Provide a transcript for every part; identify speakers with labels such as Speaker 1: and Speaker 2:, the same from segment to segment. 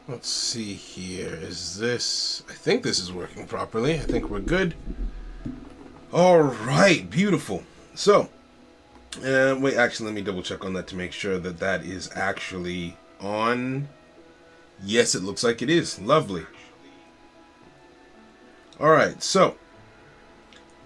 Speaker 1: Let's see here. Is this... I think this is working properly. I think we're good. All right, beautiful. So, wait, actually, let me double check on that to make sure that that is actually on. Yes, it looks like it is. Lovely. All right, so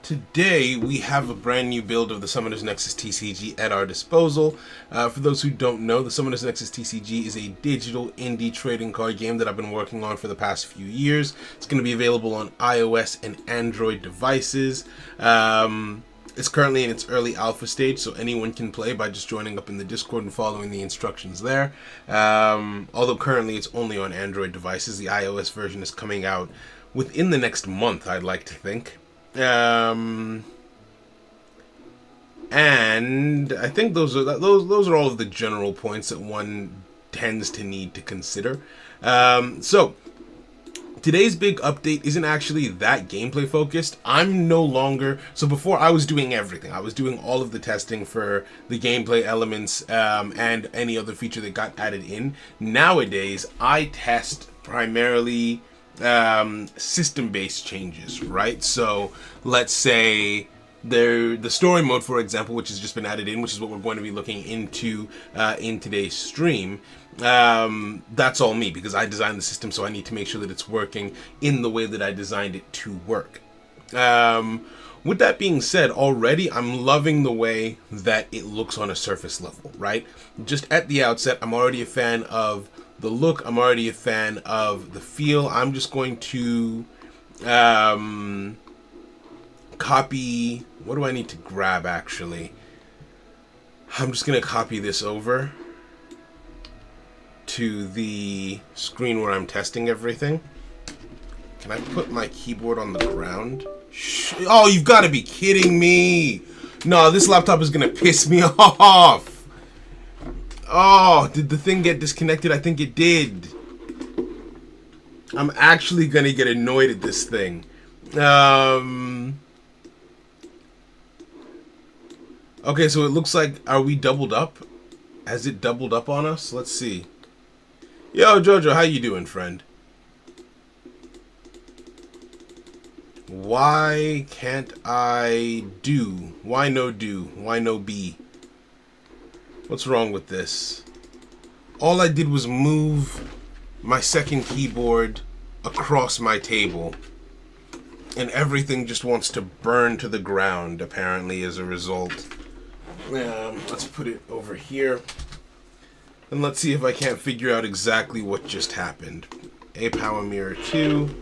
Speaker 1: today we have a brand new build of the Summoners Nexus TCG at our disposal. For those who don't know, the Summoners Nexus TCG is a digital indie trading card game that I've been working on for the past few years. It's going to be available on iOS and Android devices. It's currently in its early alpha stage, so anyone can play by just joining up in the Discord and following the instructions there. Although currently it's only on Android devices, the iOS version is coming out within the next month, I'd like to think. And I think those are all of the general points that one tends to need to consider. So today's big update isn't actually that gameplay focused. I'm no longer... So before I was doing everything. I was doing all of the testing for the gameplay elements and any other feature that got added in. Nowadays, I test primarily system-based changes, right? So let's say the story mode, for example, which has just been added in, which is what we're going to be looking into in today's stream. That's all me, because I designed the system, so I need to make sure that it's working in the way that I designed it to work. With that being said, already I'm loving the way that it looks on a surface level, right? Just at the outset, I'm already a fan of the look. I'm already a fan of the feel. I'm just going to copy... What do I need to grab, actually? I'm just going to copy this over to the screen where I'm testing everything. Can I put my keyboard on the ground? Oh, you've got to be kidding me! No, this laptop is going to piss me off! Oh, did the thing get disconnected? I think it did. I'm actually going to get annoyed at this thing. Okay, so it looks like... Are we doubled up? Has it doubled up on us? Let's see. Yo, Jojo, how you doing, friend? Why can't I do? Why no do? Why no be? What's wrong with this? All I did was move my second keyboard across my table, and everything just wants to burn to the ground, apparently, as a result. Let's put it over here, and let's see if I can't figure out exactly what just happened. A Power Mirror 2.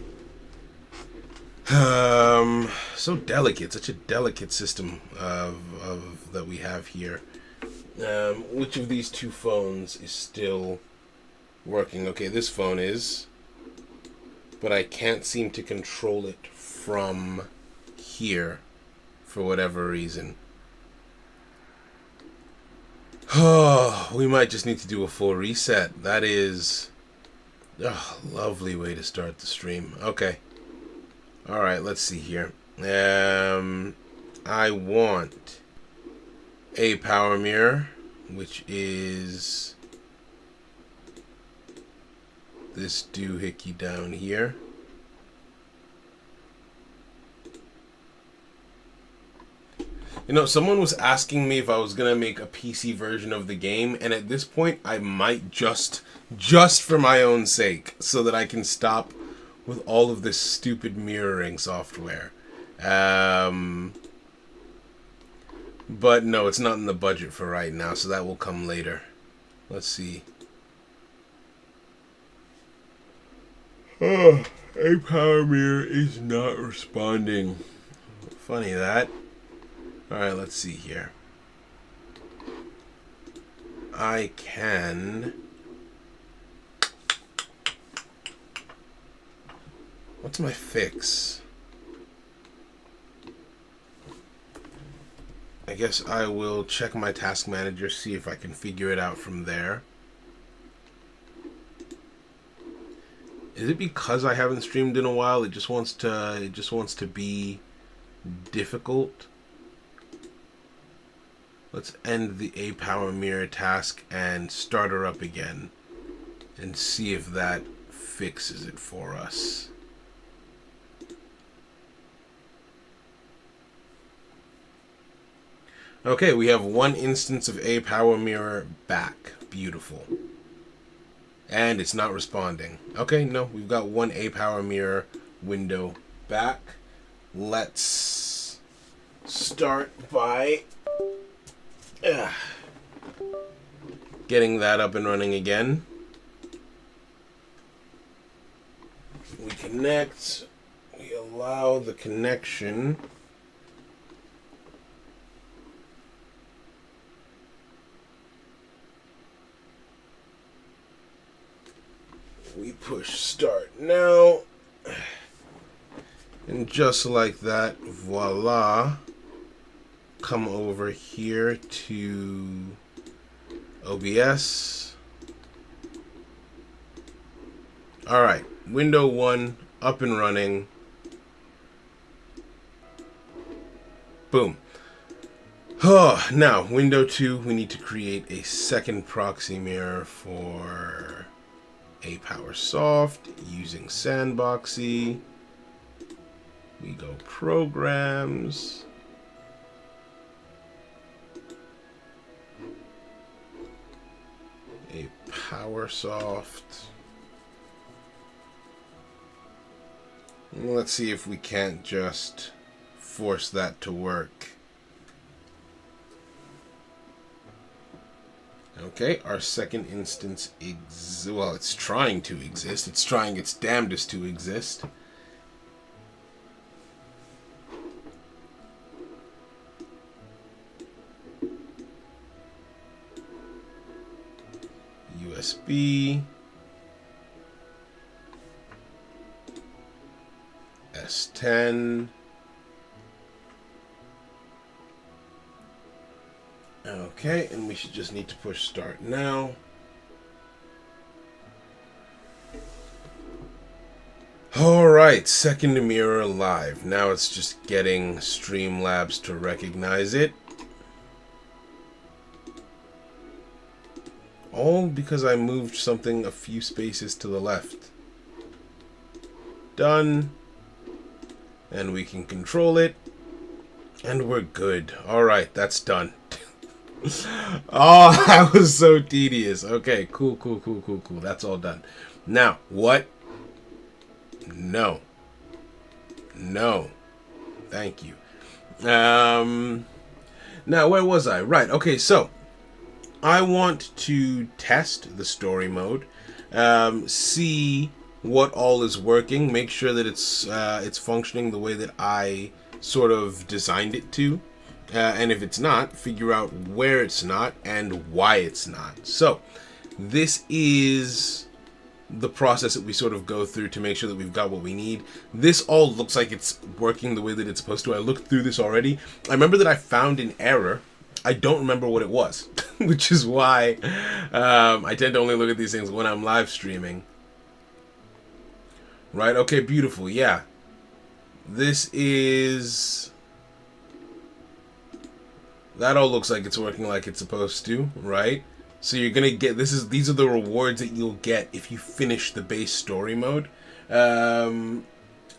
Speaker 1: So delicate, such a delicate system of that we have here. Which of these two phones is still working? Okay, this phone is, but I can't seem to control it from here for whatever reason. Oh, we might just need to do a full reset. That is a lovely way to start the stream. Okay. All right, let's see here. I want a power mirror, which is this doohickey down here. You know, someone was asking me if I was gonna make a PC version of the game, and at this point, I might just for my own sake, so that I can stop with all of this stupid mirroring software. But no, it's not in the budget for right now, so that will come later. Let's see. Oh, a power mirror is not responding. Funny that. Alright, let's see here. I can... What's my fix? I guess I will check my task manager, see if I can figure it out from there. Is it because I haven't streamed in a while? It just wants to be difficult. Let's end the A-Power Mirror task and start her up again and see if that fixes it for us. Okay, we have one instance of a power mirror back. Beautiful. And it's not responding. Okay, no, we've got one a power mirror window back. Let's start by getting that up and running again. We connect. We allow the connection. We push start now. And just like that, voila. Come over here to OBS. Alright, window 1 up and running. Boom. Now, window 2, we need to create a second proxy mirror for ApowerSoft using Sandboxy. We go programs. ApowerSoft. Let's see if we can't just force that to work. Okay, our second instance well, it's trying to exist. It's trying its damnedest to exist. USB. S10. Okay, and we should just need to push start now. Alright, second mirror live. Now it's just getting Streamlabs to recognize it. All because I moved something a few spaces to the left. Done. And we can control it. And we're good. Alright, that's done. Oh, that was so tedious. Okay, cool. That's all done. Now, what? No. Thank you. Now, where was I? Right, okay, so I want to test the story mode, see what all is working, make sure that it's functioning the way that I sort of designed it to. And if it's not, figure out where it's not and why it's not. So, this is the process that we sort of go through to make sure that we've got what we need. This all looks like it's working the way that it's supposed to. I looked through this already. I remember that I found an error. I don't remember what it was, which is why I tend to only look at these things when I'm live streaming. Right, okay, beautiful, yeah. This is... That all looks like it's working like it's supposed to, right? So you're gonna get these are the rewards that you'll get if you finish the base story mode. So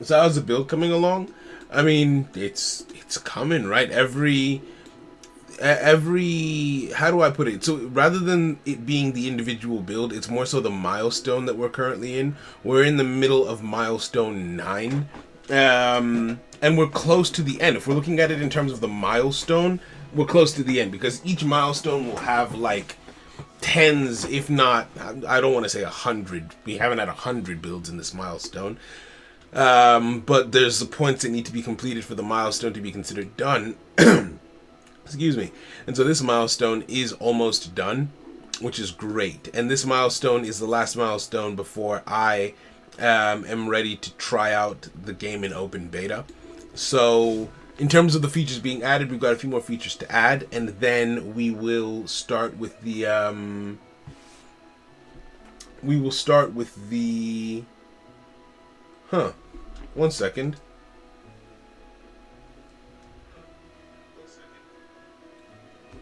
Speaker 1: how's the build coming along? I mean, it's coming, right? Every how do I put it? So rather than it being the individual build, it's more so the milestone that we're currently in. We're in the middle of milestone 9. And we're close to the end. If we're looking at it in terms of the milestone, we're close to the end because each milestone will have like tens, if not, I don't want to say 100. We haven't had 100 builds in this milestone. But there's the points that need to be completed for the milestone to be considered done. Excuse me. And so this milestone is almost done, which is great. And this milestone is the last milestone before I am ready to try out the game in open beta. So in terms of the features being added, we've got a few more features to add, and then we will start with the one second.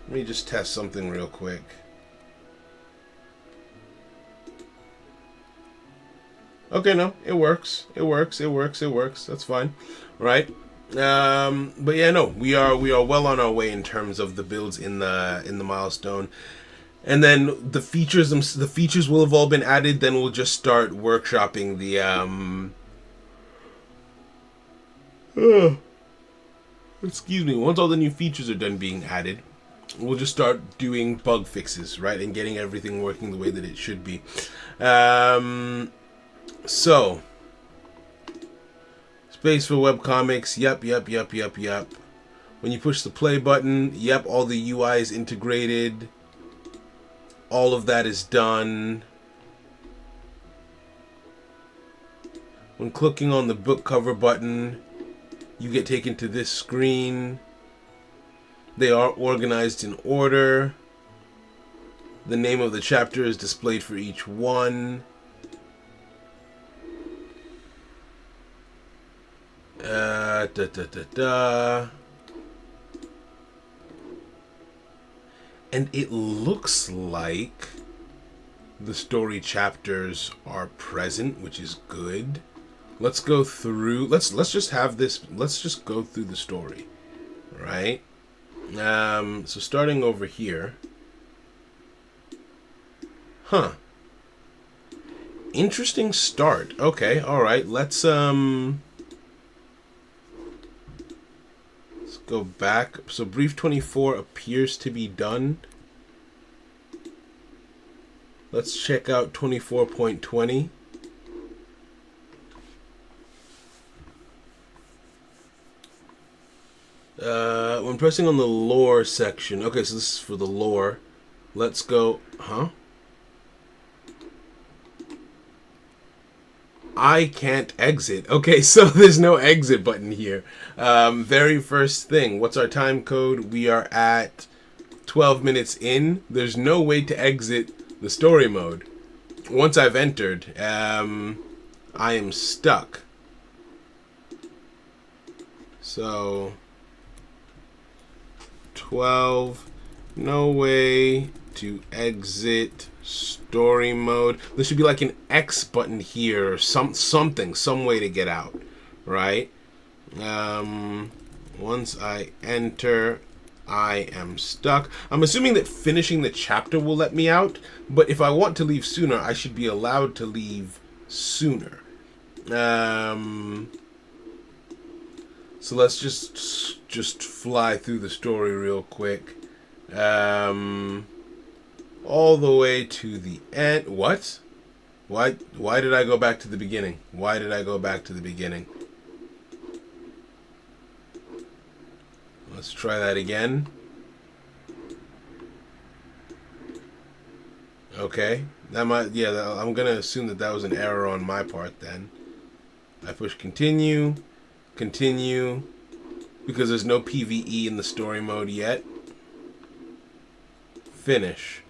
Speaker 1: Let me just test something real quick. Okay, no, it works. It works. It works. It works. That's fine, right? But yeah, no, we are well on our way in terms of the builds in the milestone, and then the features will have all been added. Then we'll just start workshopping the excuse me. Once all the new features are done being added, we'll just start doing bug fixes, right, and getting everything working the way that it should be. So, space for webcomics. Yep. When you push the play button, yep, all the UI is integrated. All of that is done. When clicking on the book cover button, you get taken to this screen. They are organized in order. The name of the chapter is displayed for each one. And it looks like the story chapters are present, which is good. Let's go through. Let's just have this. Let's just go through the story, right? So starting over here. Huh. Interesting start. Okay, all right. Let's go back. So brief 24 appears to be done. Let's check out 24.20. When pressing on the lore section. Okay, so this is for the lore. Let's go. Huh? I can't exit. Okay, so there's no exit button here. Very first thing. What's our time code? We are at 12 minutes in. There's no way to exit the story mode. Once I've entered, I am stuck. So 12, no way to exit story mode. There should be like an X button here or some way to get out, right? Once I enter, I am stuck. I'm assuming that finishing the chapter will let me out, but if I want to leave sooner, I should be allowed to leave sooner. So let's just fly through the story real quick. All the way to the end. What? Why did I go back to the beginning? Why did I go back to the beginning? Let's try that again. Okay. That might, yeah, I'm going to assume that was an error on my part then. I push continue, because there's no PvE in the story mode yet. Finish.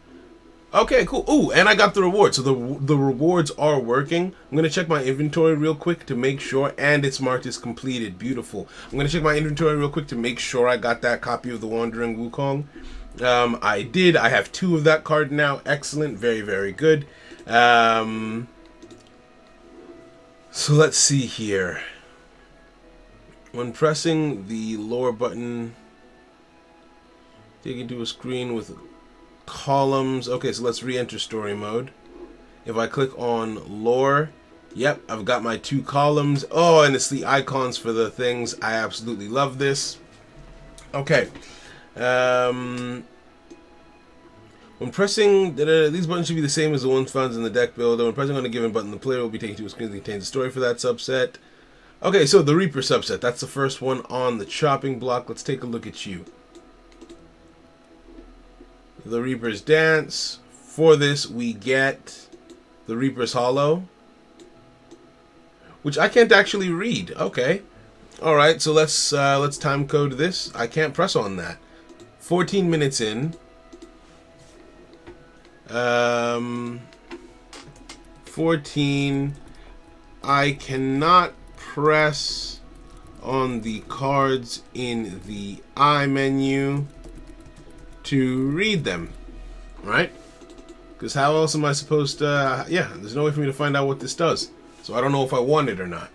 Speaker 1: Okay, cool. Ooh, and I got the reward. So the rewards are working. I'm going to check my inventory real quick to make sure, and it's marked as completed. Beautiful. I'm going to check my inventory real quick to make sure I got that copy of the Wandering Wukong. I did. I have 2 of that card now. Excellent. Very, very good. So let's see here. When pressing the lower button, take you to a screen with columns. Okay, so let's re-enter story mode. If I click on lore, yep, I've got my 2 columns. Oh, and it's the icons for the things. I absolutely love this. Okay. When pressing, these buttons should be the same as the ones found in the deck builder. When pressing on a given button, the player will be taken to a screen that contains a story for that subset. Okay, so the Reaper subset. That's the first one on the chopping block. Let's take a look at you. The Reaper's Dance. For this, we get the Reaper's Hollow, which I can't actually read. Okay, all right. So let's time code this. I can't press on that. 14 minutes in. 14. I cannot press on the cards in the I menu to read them, right? Because how else am I supposed to, yeah, there's no way for me to find out what this does. So I don't know if I want it or not.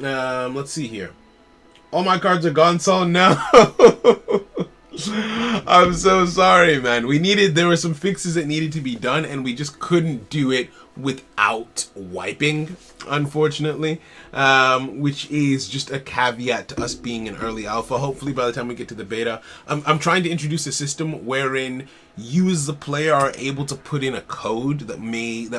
Speaker 1: Let's see here. All my cards are gone, so no. I'm so sorry, man. There were some fixes that needed to be done, and we just couldn't do it without wiping, unfortunately. Which is just a caveat to us being in early alpha. Hopefully by the time we get to the beta, I'm trying to introduce a system wherein you as the player are able to put in a code that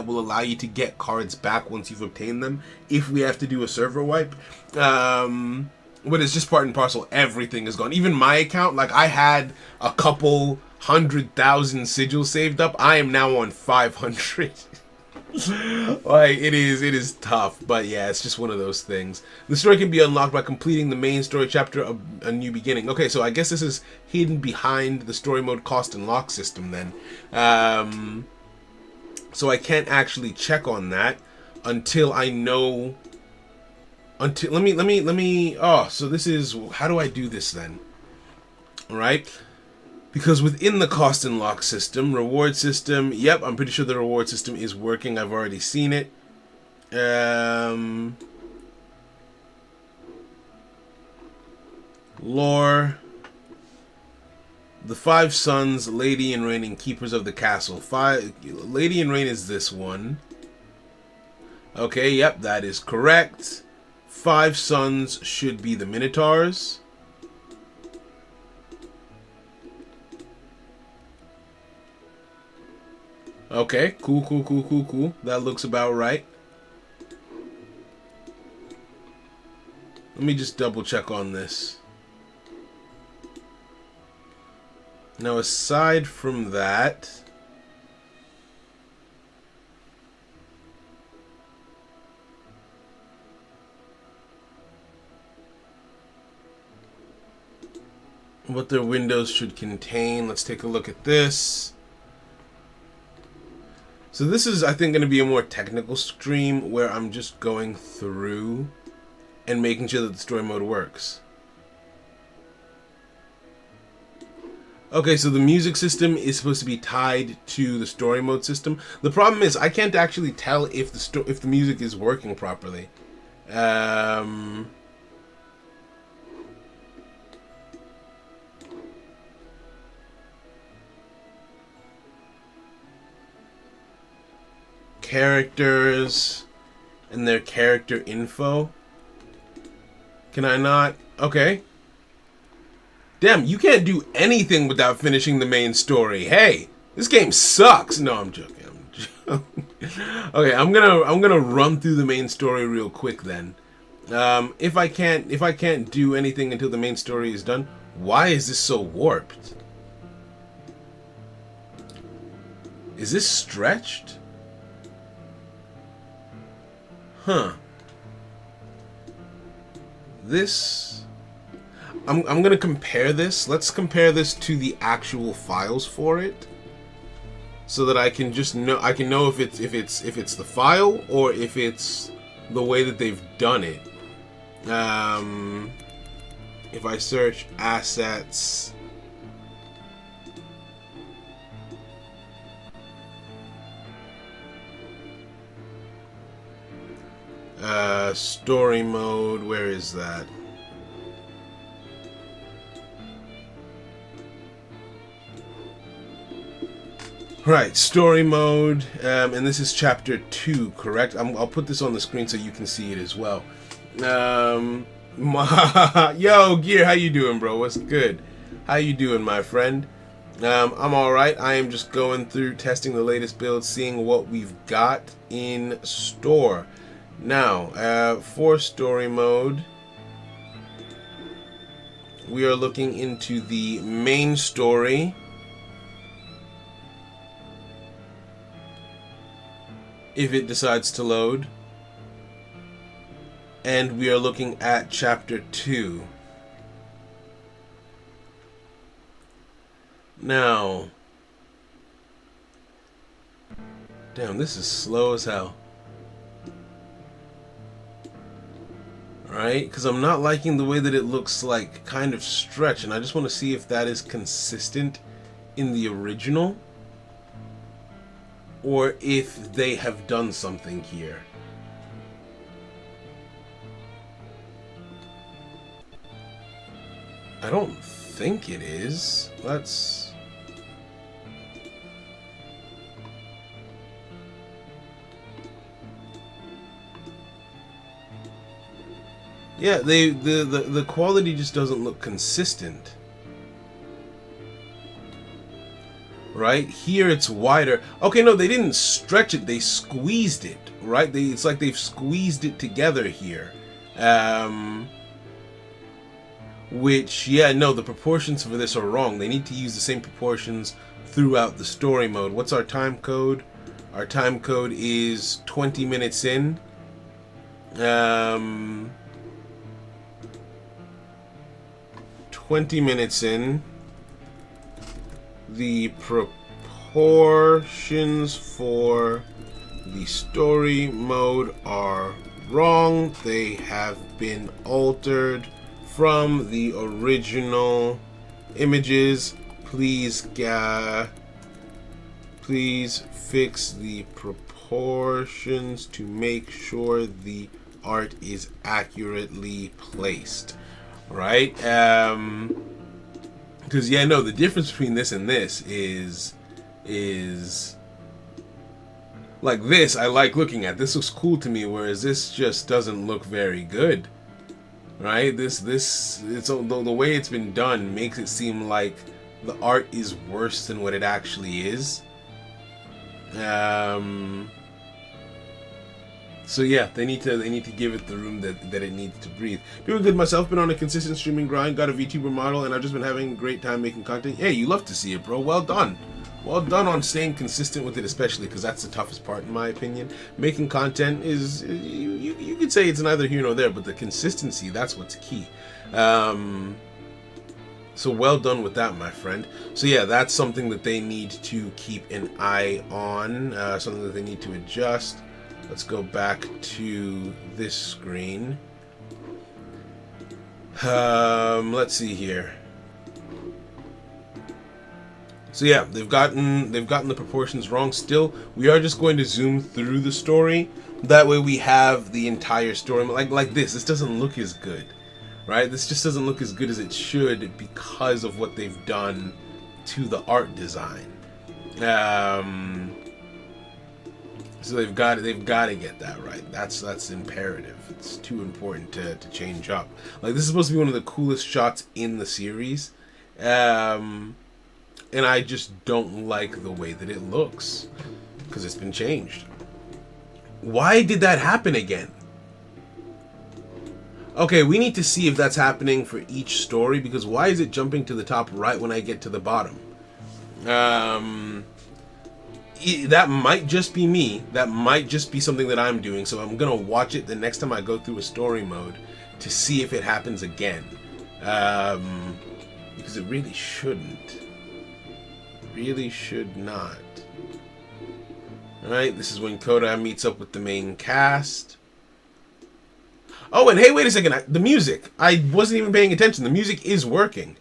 Speaker 1: will allow you to get cards back once you've obtained them, if we have to do a server wipe. But it's just part and parcel. Everything is gone. Even my account, like I had a couple 100,000 sigils saved up. I am now on 500. Like it is tough, but yeah, it's just one of those things. The story can be unlocked by completing the main story chapter of A New Beginning. Okay, so I guess this is hidden behind the story mode cost and lock system then. So I can't actually check on that until I know. Let me. Oh, so this is, how do I do this then? All right. Because within the cost and lock system, reward system, yep, I'm pretty sure the reward system is working. I've already seen it. Lore. The 5 sons, Lady in Rain, and Keepers of the Castle. Lady in Rain is this one. Okay, yep, that is correct. 5 sons should be the Minotaurs. Okay, cool. That looks about right. Let me just double check on this. Now, aside from that, what their windows should contain. Let's take a look at this. So this is, I think, going to be a more technical stream where I'm just going through and making sure that the story mode works. Okay, so the music system is supposed to be tied to the story mode system. The problem is I can't actually tell if the music is working properly. Characters and their character info. Can I not? Okay. Damn, you can't do anything without finishing the main story. Hey, this game sucks. No, I'm joking. Okay, I'm gonna run through the main story real quick then. If I can't do anything until the main story is done, why is this so warped? Is this stretched? Huh. This, I'm gonna compare this. Let's compare this to the actual files for it, so that I can just know. I can know if it's the file or if it's the way that they've done it. If I search assets. Story mode, where is that? Right, story mode, and this is chapter 2, correct? I'll put this on the screen so you can see it as well. Yo, Gear, how you doing, bro? What's good? How you doing, my friend? I'm alright. I am just going through testing the latest builds, seeing what we've got in store. Now, for story mode, we are looking into the main story. If it decides to load. And we are looking at chapter 2. Now, damn, this is slow as hell. Right? Because I'm not liking the way that it looks like kind of stretched, and I just want to see if that is consistent in the original or if they have done something here. I don't think it is. Let's... Yeah, the quality just doesn't look consistent. Right? Here it's wider. Okay, no, they didn't stretch it, they squeezed it, right? It's like they've squeezed it together here. Which, yeah, no, the proportions for this are wrong. They need to use the same proportions throughout the story mode. What's our time code? Our time code is 20 minutes in. 20 minutes in. The proportions for the story mode are wrong. They have been altered from the original images. Please fix the proportions to make sure the art is accurately placed. Right? Because, yeah, no, the difference between this and this is like this I like looking at. This looks cool to me, whereas this just doesn't look very good. Right? It's the way it's been done makes it seem like the art is worse than what it actually is. So yeah, they need to give it the room that it needs to breathe. Doing good myself, been on a consistent streaming grind, got a VTuber model, and I've just been having a great time making content. Hey, you love to see it, bro. Well done. Well done on staying consistent with it, especially because that's the toughest part in my opinion. Making content is, you could say it's neither here nor there, but the consistency, that's what's key. So well done with that, my friend. So yeah, that's something that they need to keep an eye on, something that they need to adjust. Let's go back to this screen. Let's see here. So yeah, they've gotten the proportions wrong. Still, we are just going to zoom through the story. That way we have the entire story. Like this. This doesn't look as good, right? This just doesn't look as good as it should because of what they've done to the art design. So they've got to get that right. That's imperative. It's too important to change up. Like, this is supposed to be one of the coolest shots in the series, and I just don't like the way that it looks because it's been changed. Why did that happen again? Okay, we need to see if that's happening for each story, because why is it jumping to the top right when I get to the bottom? That might just be me. That might just be something that I'm doing. So I'm going to watch it the next time I go through a story mode to see if it happens again. Because it really shouldn't. Really should not. Alright, this is when Koda meets up with the main cast. Oh, and hey, wait a second. The music. I wasn't even paying attention. The music is working.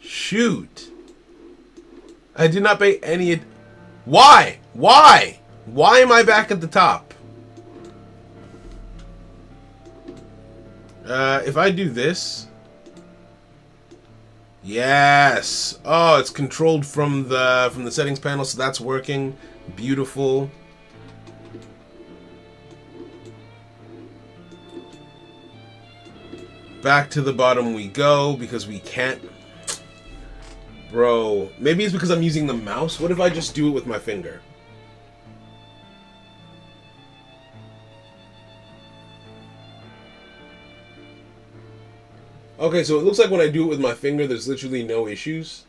Speaker 1: Shoot. I did not pay any... Why? Why? Why am I back at the top? If I do this... Yes! Oh, it's controlled from the settings panel, so that's working. Beautiful. Back to the bottom we go, because we can't... Bro, maybe it's because I'm using the mouse. What if I just do it with my finger? Okay, so it looks like when I do it with my finger, there's literally no issues.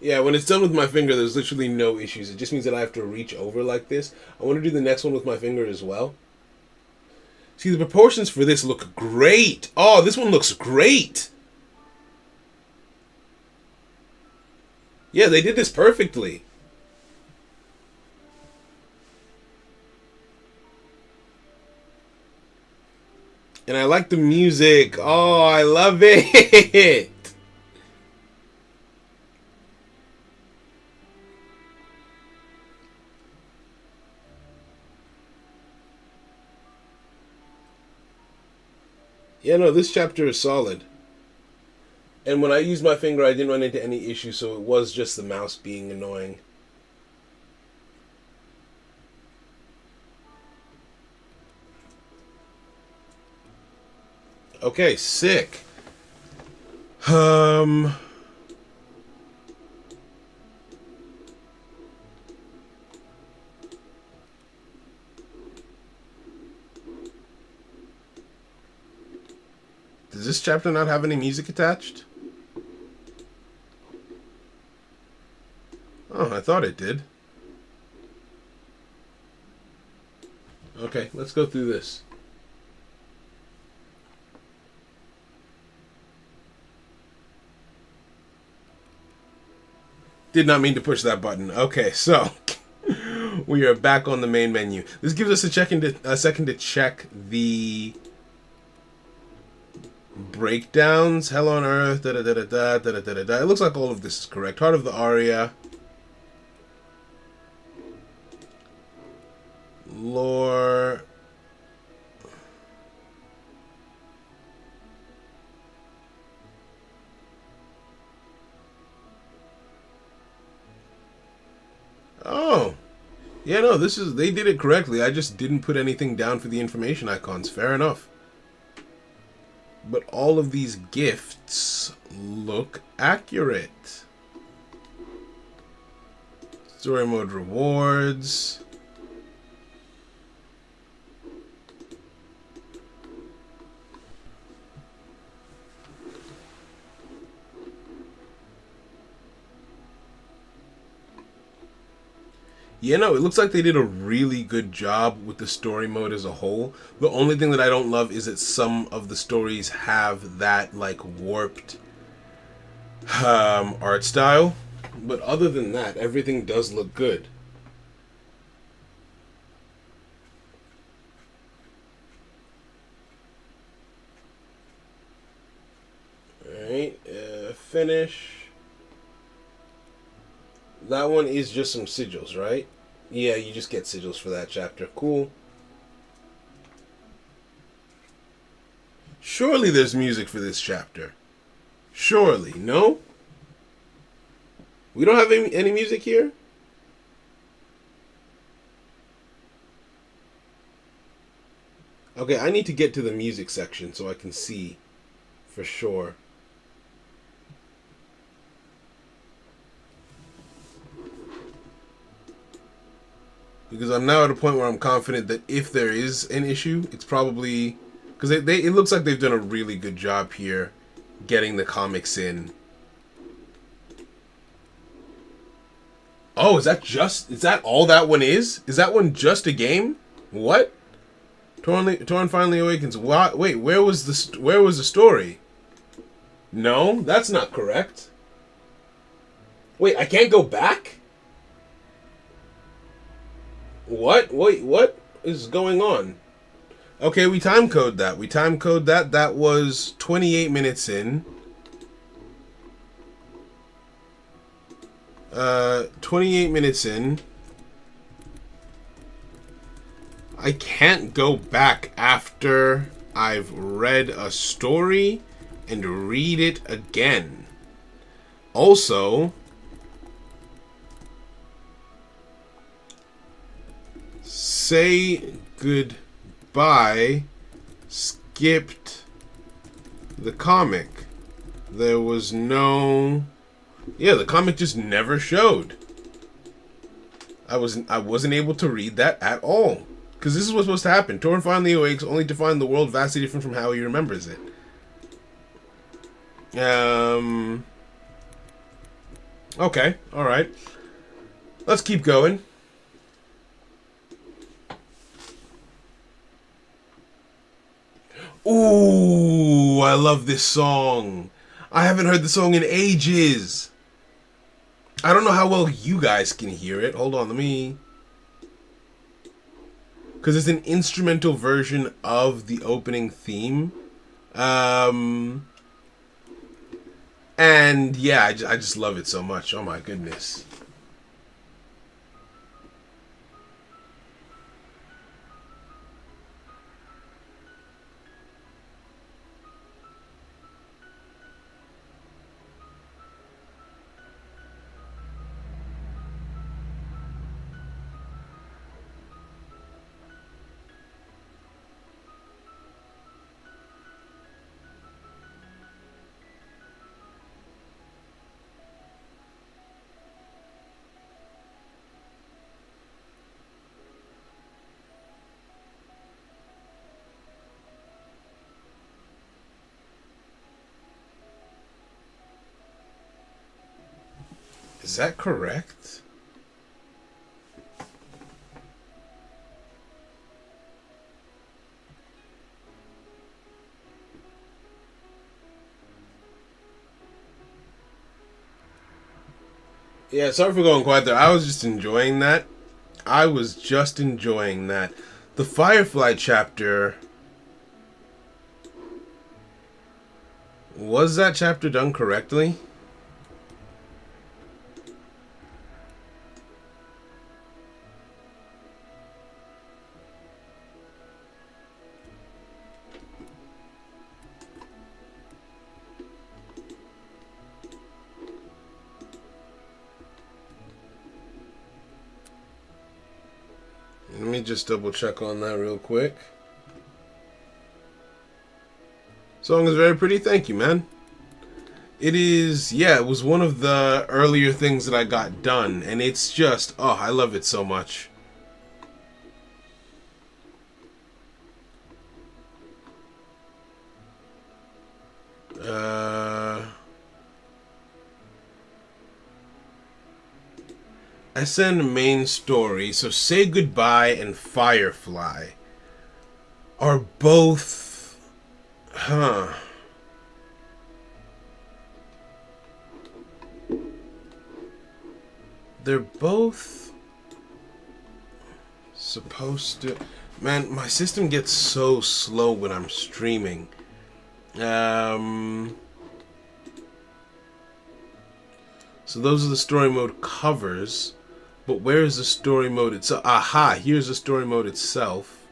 Speaker 1: Yeah, when it's done with my finger, there's literally no issues. It just means that I have to reach over like this. I want to do the next one with my finger as well. See, the proportions for this look great. Oh, this one looks great. Yeah, they did this perfectly. And I like the music. Oh, I love it. Yeah, no, this chapter is solid. And when I used my finger, I didn't run into any issue, so it was just the mouse being annoying. Okay, sick. Um. Does this chapter not have any music attached? Oh, I thought it did. Okay, let's go through this. Did not mean to push that button. Okay, so we are back on the main menu. This gives us a second to check the breakdowns. Hell on Earth. Da da da da da da da da da. It looks like all of this is correct. Heart of the Aria. Lore. Oh. Yeah, no, they did it correctly. I just didn't put anything down for the information icons. Fair enough. But all of these gifts look accurate. Story mode rewards. Yeah, no, it looks like they did a really good job with the story mode as a whole. The only thing that I don't love is that some of the stories have that, like, warped art style. But other than that, everything does look good. Alright, finish. That one is just some sigils, right? Yeah, you just get sigils for that chapter. Cool. Surely there's music for this chapter. Surely, no? We don't have any music here? Okay, I need to get to the music section so I can see for sure. Because I'm now at a point where I'm confident that if there is an issue, it's probably because it looks like they've done a really good job here getting the comics in. Oh, is that all that one is? Is that one just a game? What? Torn finally awakens. What? Wait, where was the story? No, that's not correct. Wait, I can't go back? What? Wait, what is going on? Okay, we time code that. That was 28 minutes in. 28 minutes in. I can't go back after I've read a story and read it again. Also, say goodbye skipped the comic. There was no... Yeah, the comic just never showed. I wasn't able to read that at all. Because this is what's supposed to happen. Torn finally awakes only to find the world vastly different from how he remembers it. Okay, alright. Let's keep going. Ooh, I love this song. I haven't heard the song in ages. I don't know how well you guys can hear it. Hold on, let me... Because it's an instrumental version of the opening theme. And yeah, I just love it so much. Oh my goodness. Is that correct? Yeah, sorry for going quiet there. I was just enjoying that. The Firefly chapter... Was that chapter done correctly? Let me just double check on that real quick. Song is very pretty. Thank you, man. It is, yeah, it was one of the earlier things that I got done, and it's just, oh, I love it so much. SN main story, so Say Goodbye and Firefly are both, they're both supposed to... Man, my system gets so slow when I'm streaming. So those are the story mode covers. But where is the story mode itself? Aha, here's the story mode itself.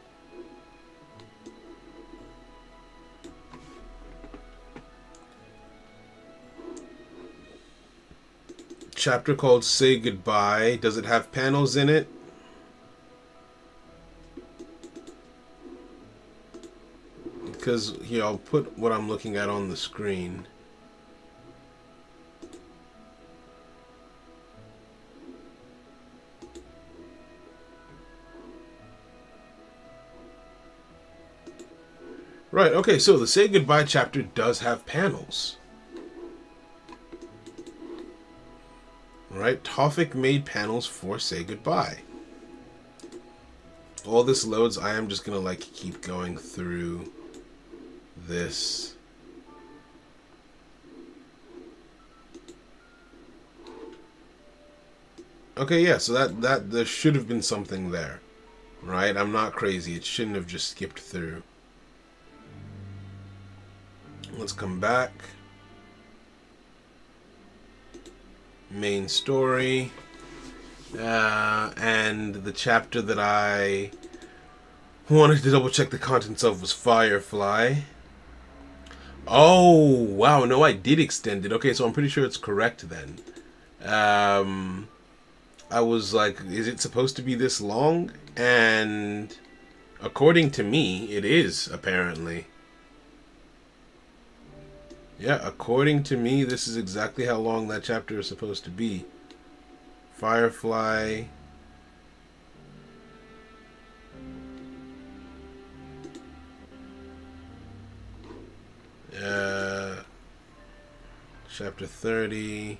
Speaker 1: Chapter called Say Goodbye. Does it have panels in it? Because here, I'll put what I'm looking at on the screen. Right, okay, so the Say Goodbye chapter does have panels. Right, Tawfik made panels for Say Goodbye. All this loads, I am just gonna like keep going through this. Okay, yeah, so that there should have been something there. Right, I'm not crazy. It shouldn't have just skipped through. Let's come back. Main story. And the chapter that I wanted to double check the contents of was Firefly. Oh, wow. No, I did extend it. Okay, so I'm pretty sure it's correct then. I was like, is it supposed to be this long? And according to me, it is, apparently. Yeah, according to me, this is exactly how long that chapter is supposed to be. Firefly. Chapter 30.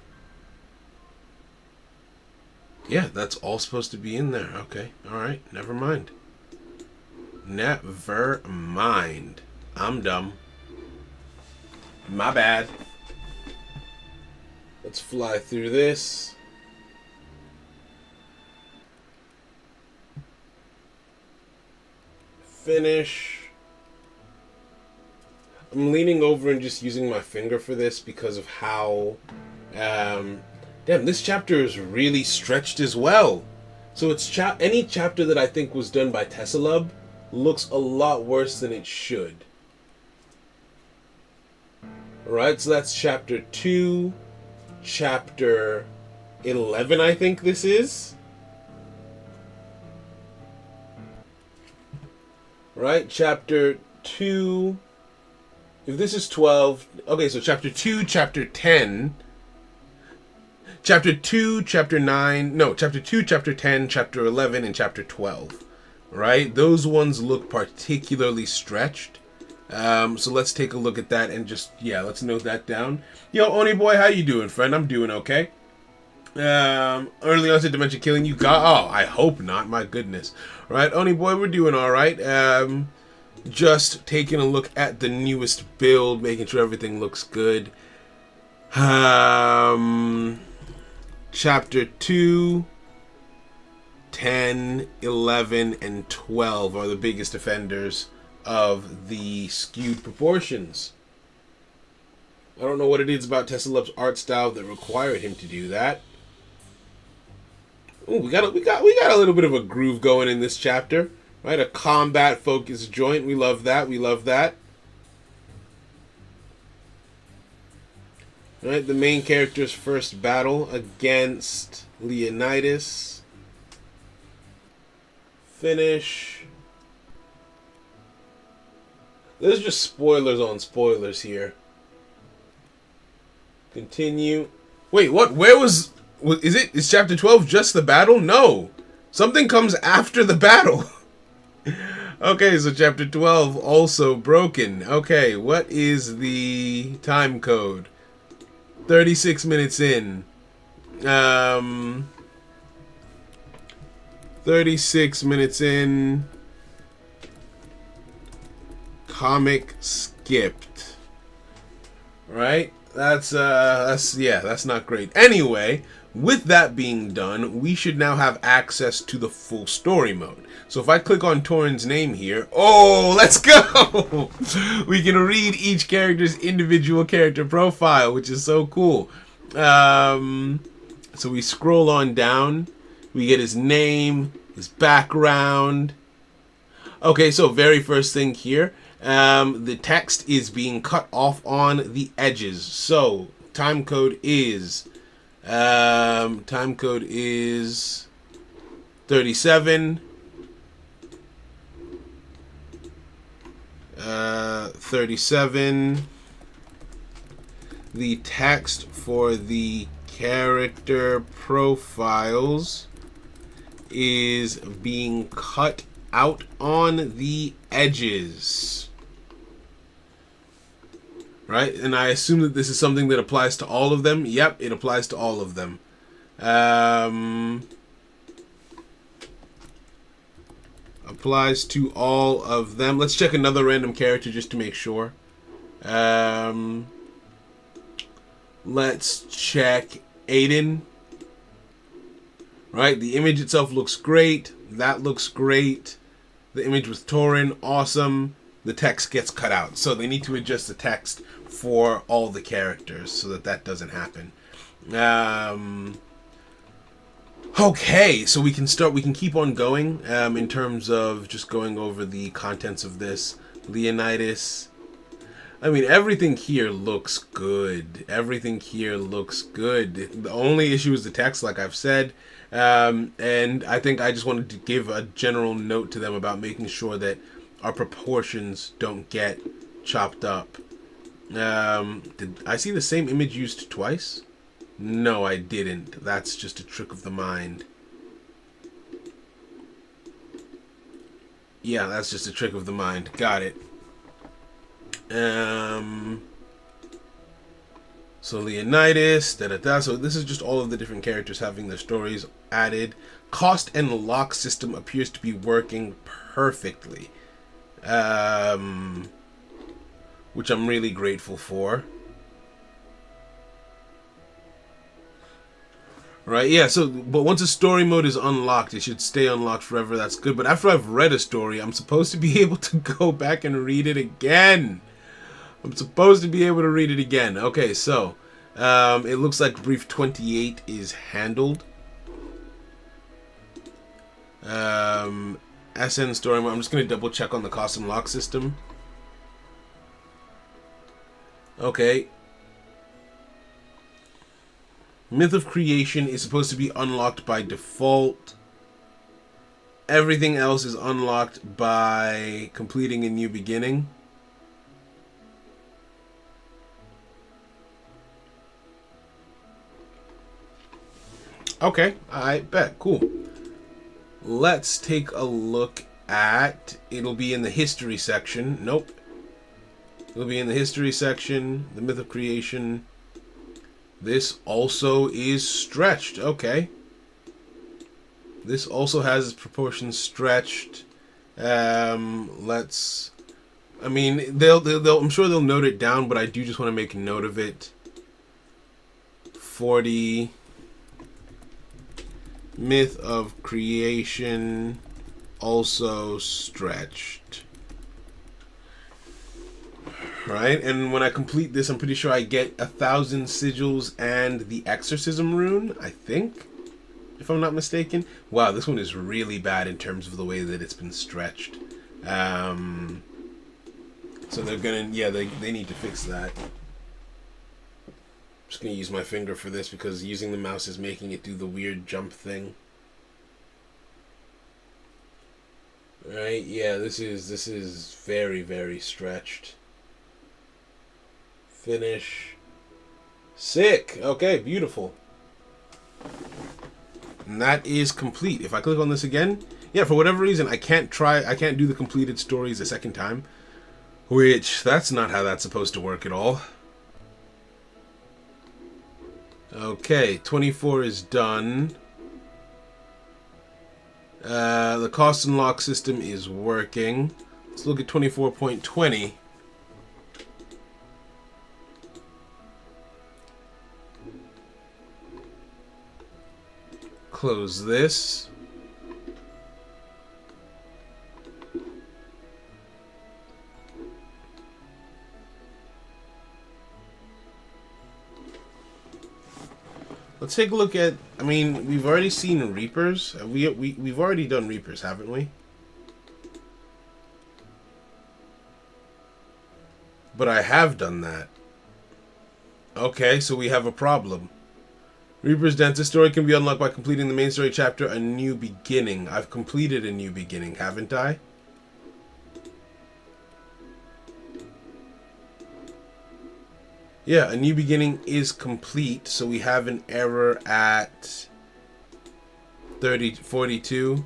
Speaker 1: Yeah, that's all supposed to be in there. Okay, alright, never mind. Never mind. I'm dumb. My bad. Let's fly through this. Finish. I'm leaning over and just using my finger for this because of how... damn, this chapter is really stretched as well. So it's any chapter that I think was done by Tessalub looks a lot worse than it should. Alright, so that's chapter 2, chapter 11, I think this is. Right, chapter 2, if this is 12, okay, so chapter 2, chapter 10, chapter 2, chapter 9, no, chapter 2, chapter 10, chapter 11, and chapter 12. Right, those ones look particularly stretched. So let's take a look at that and just, yeah, let's note that down. Yo, Oni boy, how you doing, friend? I'm doing okay. Early onset dementia killing you. Oh, I hope not. My goodness. All right, Oni boy, we're doing all right. Just taking a look at the newest build, making sure everything looks good. Chapter 2, 10, 11, and 12 are the biggest offenders of the skewed proportions. I don't know what it is about Tessalup's art style that required him to do that. Ooh, we got a little bit of a groove going in this chapter, right? A combat focused joint. We love that. We love that. All right, the main character's first battle against Leonidas. Finish. There's just spoilers on spoilers here. Continue. Wait, what? Where was... Is chapter 12 just the battle? No. Something comes after the battle. Okay, so chapter 12 also broken. Okay, what is the time code? 36 minutes in. 36 minutes in. Comic skipped. Right? That's not great. Anyway, with that being done, we should now have access to the full story mode. So if I click on Torin's name here, oh, let's go! We can read each character's individual character profile, which is so cool. So we scroll on down, we get his name, his background. Okay, so very first thing here, the text is being cut off on the edges. So time code is 37. 37. The text for the character profiles is being cut out on the edges. Right? And I assume that this is something that applies to all of them. Yep, it applies to all of them. Applies to all of them. Let's check another random character just to make sure. Let's check Aiden. Right, the image itself looks great. That looks great. The image with Torin, awesome. The text gets cut out. So they need to adjust the text for all the characters so that doesn't happen. Okay, so we can keep on going in terms of just going over the contents of this. Leonidas. I mean, everything here looks good. Everything here looks good. The only issue is the text, like I've said. And I think I just wanted to give a general note to them about making sure that our proportions don't get chopped up. Did I see the same image used twice? No, I didn't. That's just a trick of the mind. Yeah, that's just a trick of the mind. Got it. So Leonidas, So this is just all of the different characters having their stories added. Cost and lock system appears to be working perfectly. Which I'm really grateful for. Right, yeah, so, but once a story mode is unlocked, it should stay unlocked forever, that's good. But after I've read a story, I'm supposed to be able to go back and read it again. Okay, so, it looks like brief 28 is handled. SN story mode, I'm just going to double check on the cost and lock system. Okay. Myth of Creation is supposed to be unlocked by default. Everything else is unlocked by completing a new beginning. Okay, I bet. Cool. Let's take a look at... It'll be in the history section. Nope. It'll be in the history section. The Myth of Creation. This also is stretched. Okay. This also has its proportions stretched. Let's. I mean, they'll. I'm sure they'll note it down, but I do just want to make a note of it. 40. Myth of creation, also stretched. Right, and when I complete this, I'm pretty sure I get 1,000 sigils and the exorcism rune, I think, if I'm not mistaken. Wow, this one is really bad in terms of the way that it's been stretched. So they're gonna, yeah, they need to fix that. I'm just gonna use my finger for this because using the mouse is making it do the weird jump thing. Right, yeah, this is very, very stretched. Finish. Sick. Okay, beautiful. And that is complete. If I click on this again, yeah, for whatever reason, I can't do the completed stories a second time. Which, that's not how that's supposed to work at all. Okay, 24 is done. The cost and lock system is working. Let's look at 24.20. Close this. Let's take a look at. I mean, we've already seen Reapers. We've already done Reapers, haven't we? But I have done that. Okay, so we have a problem. Reaper's Dentist story can be unlocked by completing the main story chapter, A New Beginning. I've completed A New Beginning, haven't I? Yeah, A New Beginning is complete, so we have an error at 42.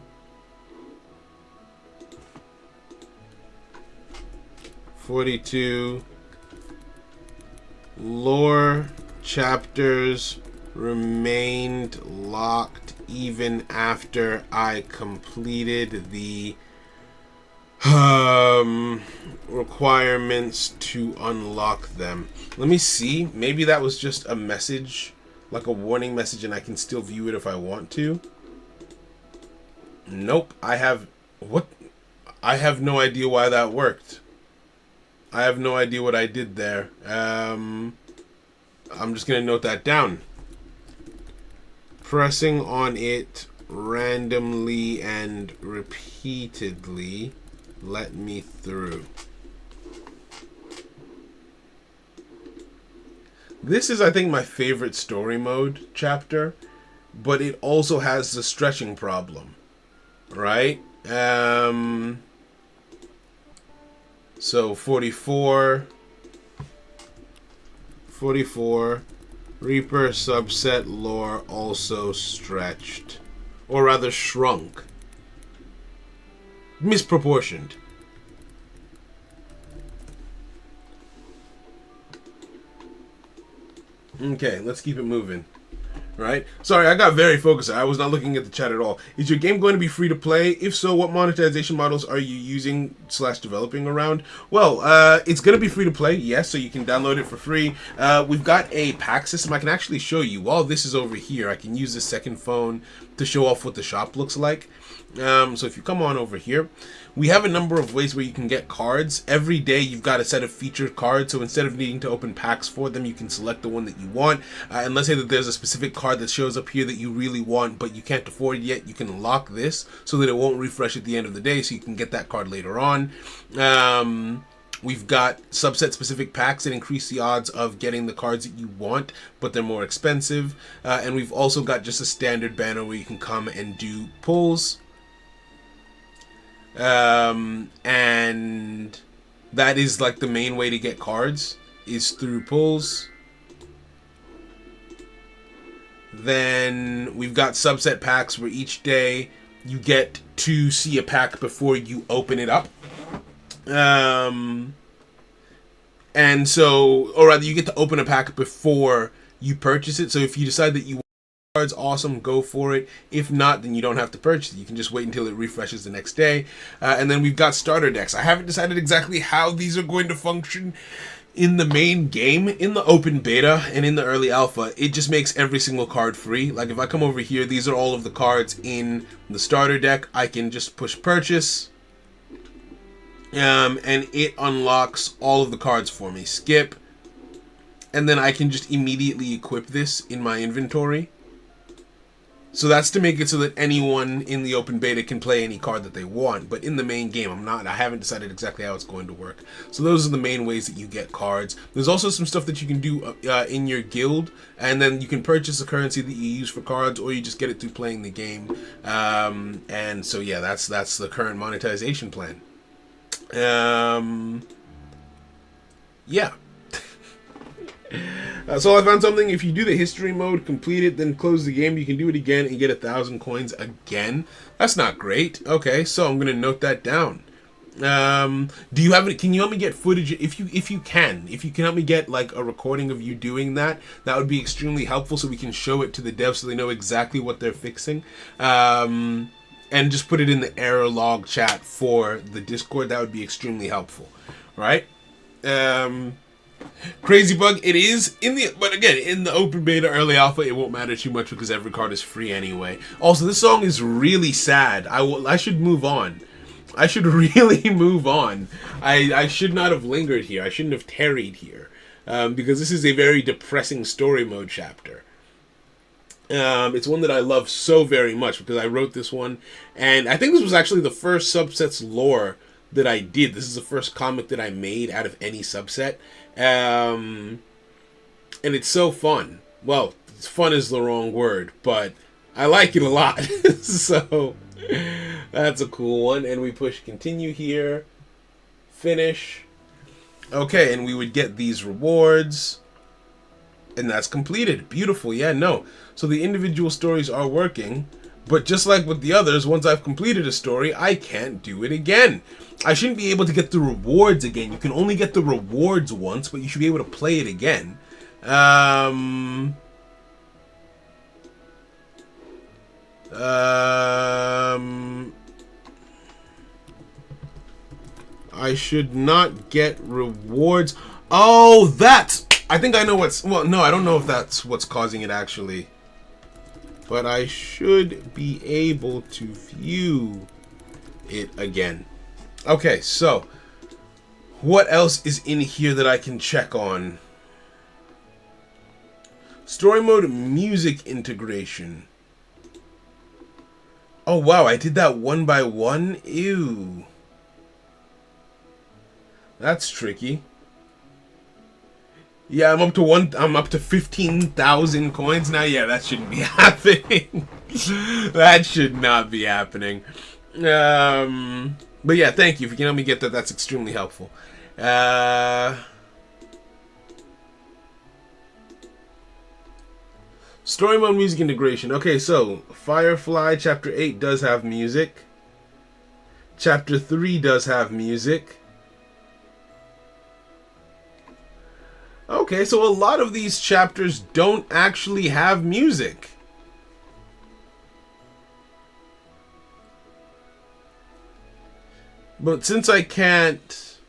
Speaker 1: 42. Lore chapters remained locked even after I completed the requirements to unlock them. Let me see. Maybe that was just a message, like a warning message, and I can still view it if I want to. Nope. I have no idea why that worked. I have no idea what I did there. I'm just going to note that down. Pressing on it randomly and repeatedly let me through. This is, I think, my favorite story mode chapter, but it also has the stretching problem, right? So 44, Reaper subset lore also stretched, or rather shrunk, misproportioned. Okay, let's keep it moving. Right? Sorry, I got very focused. I was not looking at the chat at all. Is your game going to be free to play? If so, what monetization models are you using / developing around? Well, it's going to be free to play, yes, so you can download it for free. We've got a pack system. I can actually show you. While this is over here, I can use this second phone to show off what the shop looks like. So if you come on over here, we have a number of ways where you can get cards. Every day you've got a set of featured cards, so instead of needing to open packs for them, you can select the one that you want. And let's say that there's a specific card that shows up here that you really want, but you can't afford it yet. You can lock this so that it won't refresh at the end of the day, so you can get that card later on. We've got subset specific packs that increase the odds of getting the cards that you want, but they're more expensive. And we've also got just a standard banner where you can come and do pulls. And that is like the main way to get cards is through pulls. Then we've got subset packs where each day you get to see a pack before you open it up. And so, or rather, you get to open a pack before you purchase it. So if you decide that you want cards, awesome, go for it. If not, then you don't have to purchase it. You can just wait until it refreshes the next day. And then we've got starter decks. I haven't decided exactly how these are going to function in the main game. In the open beta and in the early alpha, it just makes every single card free. Like if I come over here, these are all of the cards in the starter deck. I can just push purchase, and it unlocks all of the cards for me. Skip, and then I can just immediately equip this in my inventory. So that's to make it so that anyone in the open beta can play any card that they want. But in the main game, I haven't decided exactly how it's going to work. So those are the main ways that you get cards. There's also some stuff that you can do in your guild, and then you can purchase a currency that you use for cards, or you just get it through playing the game. And so yeah, that's the current monetization plan. Yeah. So I found something. If you do the history mode, complete it, then close the game, you can do it again and get 1,000 coins again. That's not great. Okay, so I'm gonna note that down. Do you have it? Can you help me get footage? If you can help me get like a recording of you doing that, that would be extremely helpful, so we can show it to the devs so they know exactly what they're fixing. And just put it in the error log chat for the Discord. That would be extremely helpful, right? Crazy Bug, it is but again, in the open beta early alpha, it won't matter too much because every card is free anyway. Also, this song is really sad. I should move on. I should really move on. I should not have lingered here. I shouldn't have tarried here, because this is a very depressing story mode chapter. It's one that I love so very much because I wrote this one, and I think this was actually the first subset's lore that I did. This is the first comic that I made out of any subset. And it's so fun. Well, fun is the wrong word, but I like it a lot. So that's a cool one. And we push continue here. Finish. Okay, and we would get these rewards. And that's completed. Beautiful. Yeah, no. So the individual stories are working. But just like with the others, once I've completed a story, I can't do it again. I shouldn't be able to get the rewards again. You can only get the rewards once, but you should be able to play it again. I should not get rewards. Oh, that's... I think I know what's... Well, no, I don't know if that's what's causing it, actually. But I should be able to view it again. Okay, so what else is in here that I can check on? Story mode music integration. Oh wow, I did that one by one? Ew. That's tricky. Yeah, I'm up to 15,000 coins now. Yeah, that shouldn't be happening. That should not be happening. But yeah, thank you. If you can help me get that, that's extremely helpful. Story mode music integration. Okay, so Firefly Chapter 8 does have music. Chapter 3 does have music. Okay, so a lot of these chapters don't actually have music. But since I can't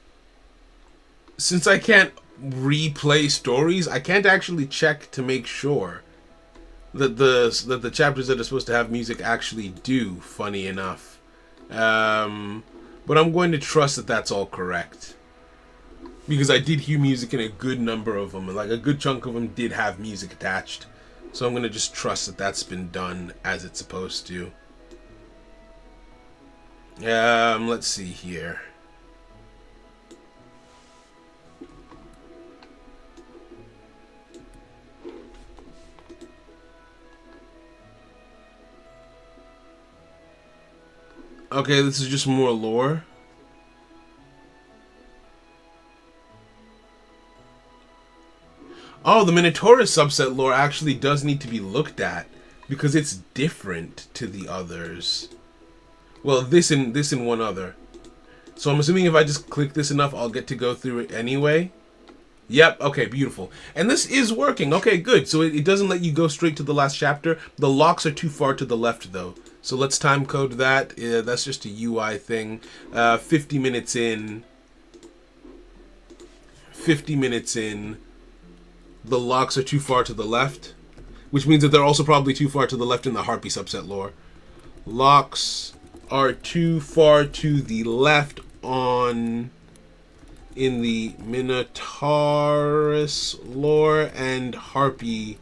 Speaker 1: replay stories, I can't actually check to make sure that the chapters that are supposed to have music actually do, funny enough. But I'm going to trust that that's all correct. Because I did hear music in a good number of them, and like a good chunk of them did have music attached. So I'm going to just trust that that's been done as it's supposed to. Let's see here. Okay, this is just more lore. Oh, the Minotaurus subset lore actually does need to be looked at because it's different to the others. Well, this and one other. So I'm assuming if I just click this enough, I'll get to go through it anyway. Yep, okay, beautiful. And this is working. Okay, good. So it doesn't let you go straight to the last chapter. The locks are too far to the left, though. So let's time code that. That's just a UI thing. 50 minutes in. 50 minutes in. The locks are too far to the left. Which means that they're also probably too far to the left in the Harpy subset lore. Locks are too far to the left in the Minotaurus lore and Harpy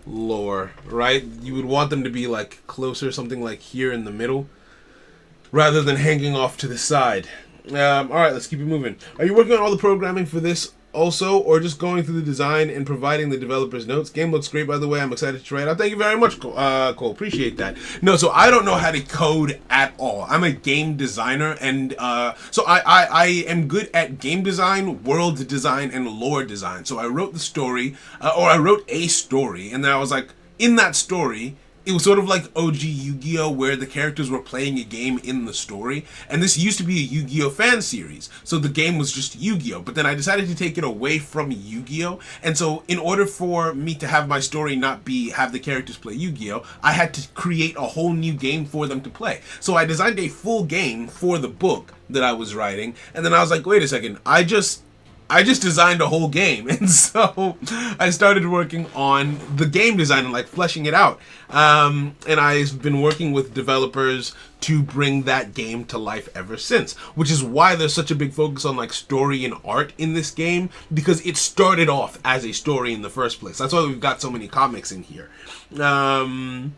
Speaker 1: lore, right? You would want them to be like closer, something like here in the middle, rather than hanging off to the side. Alright, let's keep it moving. Are you working on all the programming for this also, or just going through the design and providing the developers' notes? Game looks great, by the way. I'm excited to try it out. Thank you very much, Cole. Appreciate that. No, so I don't know how to code at all. I'm a game designer, and so I am good at game design, world design, and lore design. So I wrote the story, or I wrote a story, and then I was like, in that story, it was sort of like OG Yu-Gi-Oh! Where the characters were playing a game in the story. And this used to be a Yu-Gi-Oh! Fan series. So the game was just Yu-Gi-Oh! But then I decided to take it away from Yu-Gi-Oh! And so in order for me to have my story not have the characters play Yu-Gi-Oh!, I had to create a whole new game for them to play. So I designed a full game for the book that I was writing. And then I was like, wait a second, I just designed a whole game, and so I started working on the game design and like fleshing it out. And I've been working with developers to bring that game to life ever since, which is why there's such a big focus on like story and art in this game, because it started off as a story in the first place. That's why we've got so many comics in here. So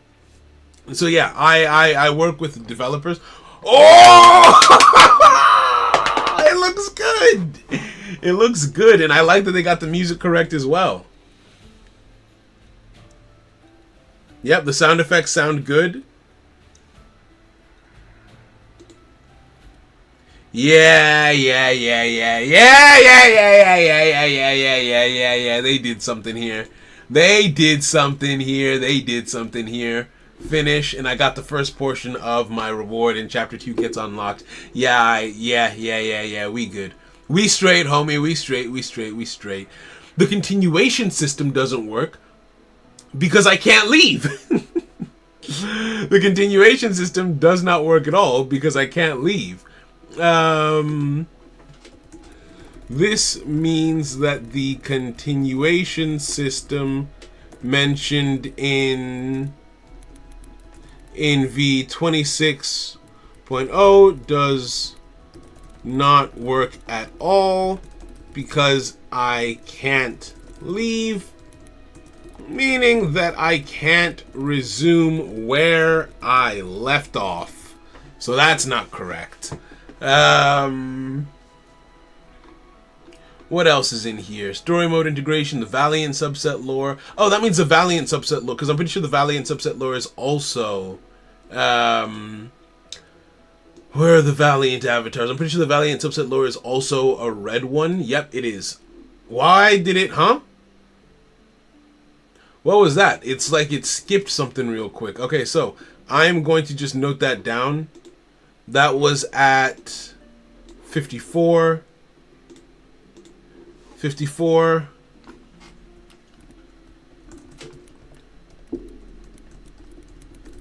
Speaker 1: yeah, I work with developers. Oh, it looks good. It looks good, and I like that they got the music correct as well. Yep, the sound effects sound good. Yeah. They did something here. They did something here. Finish, and I got the first portion of my reward, and chapter 2 gets unlocked. Yeah. We good. We straight, homie. We straight. The continuation system doesn't work because I can't leave. The continuation system does not work at all because I can't leave. This means that the continuation system mentioned in V26.0 does not work at all because I can't leave, meaning that I can't resume where I left off. So that's not correct. What else is in here? Story mode integration, the Valiant subset lore. Oh, that means the Valiant subset lore, because I'm pretty sure the Valiant subset lore is also where are the Valiant avatars? I'm pretty sure the Valiant subset lore is also a red one. Yep, it is. Why did it, huh? What was that? It's like it skipped something real quick. Okay, so I'm going to just note that down. That was at 54. 54.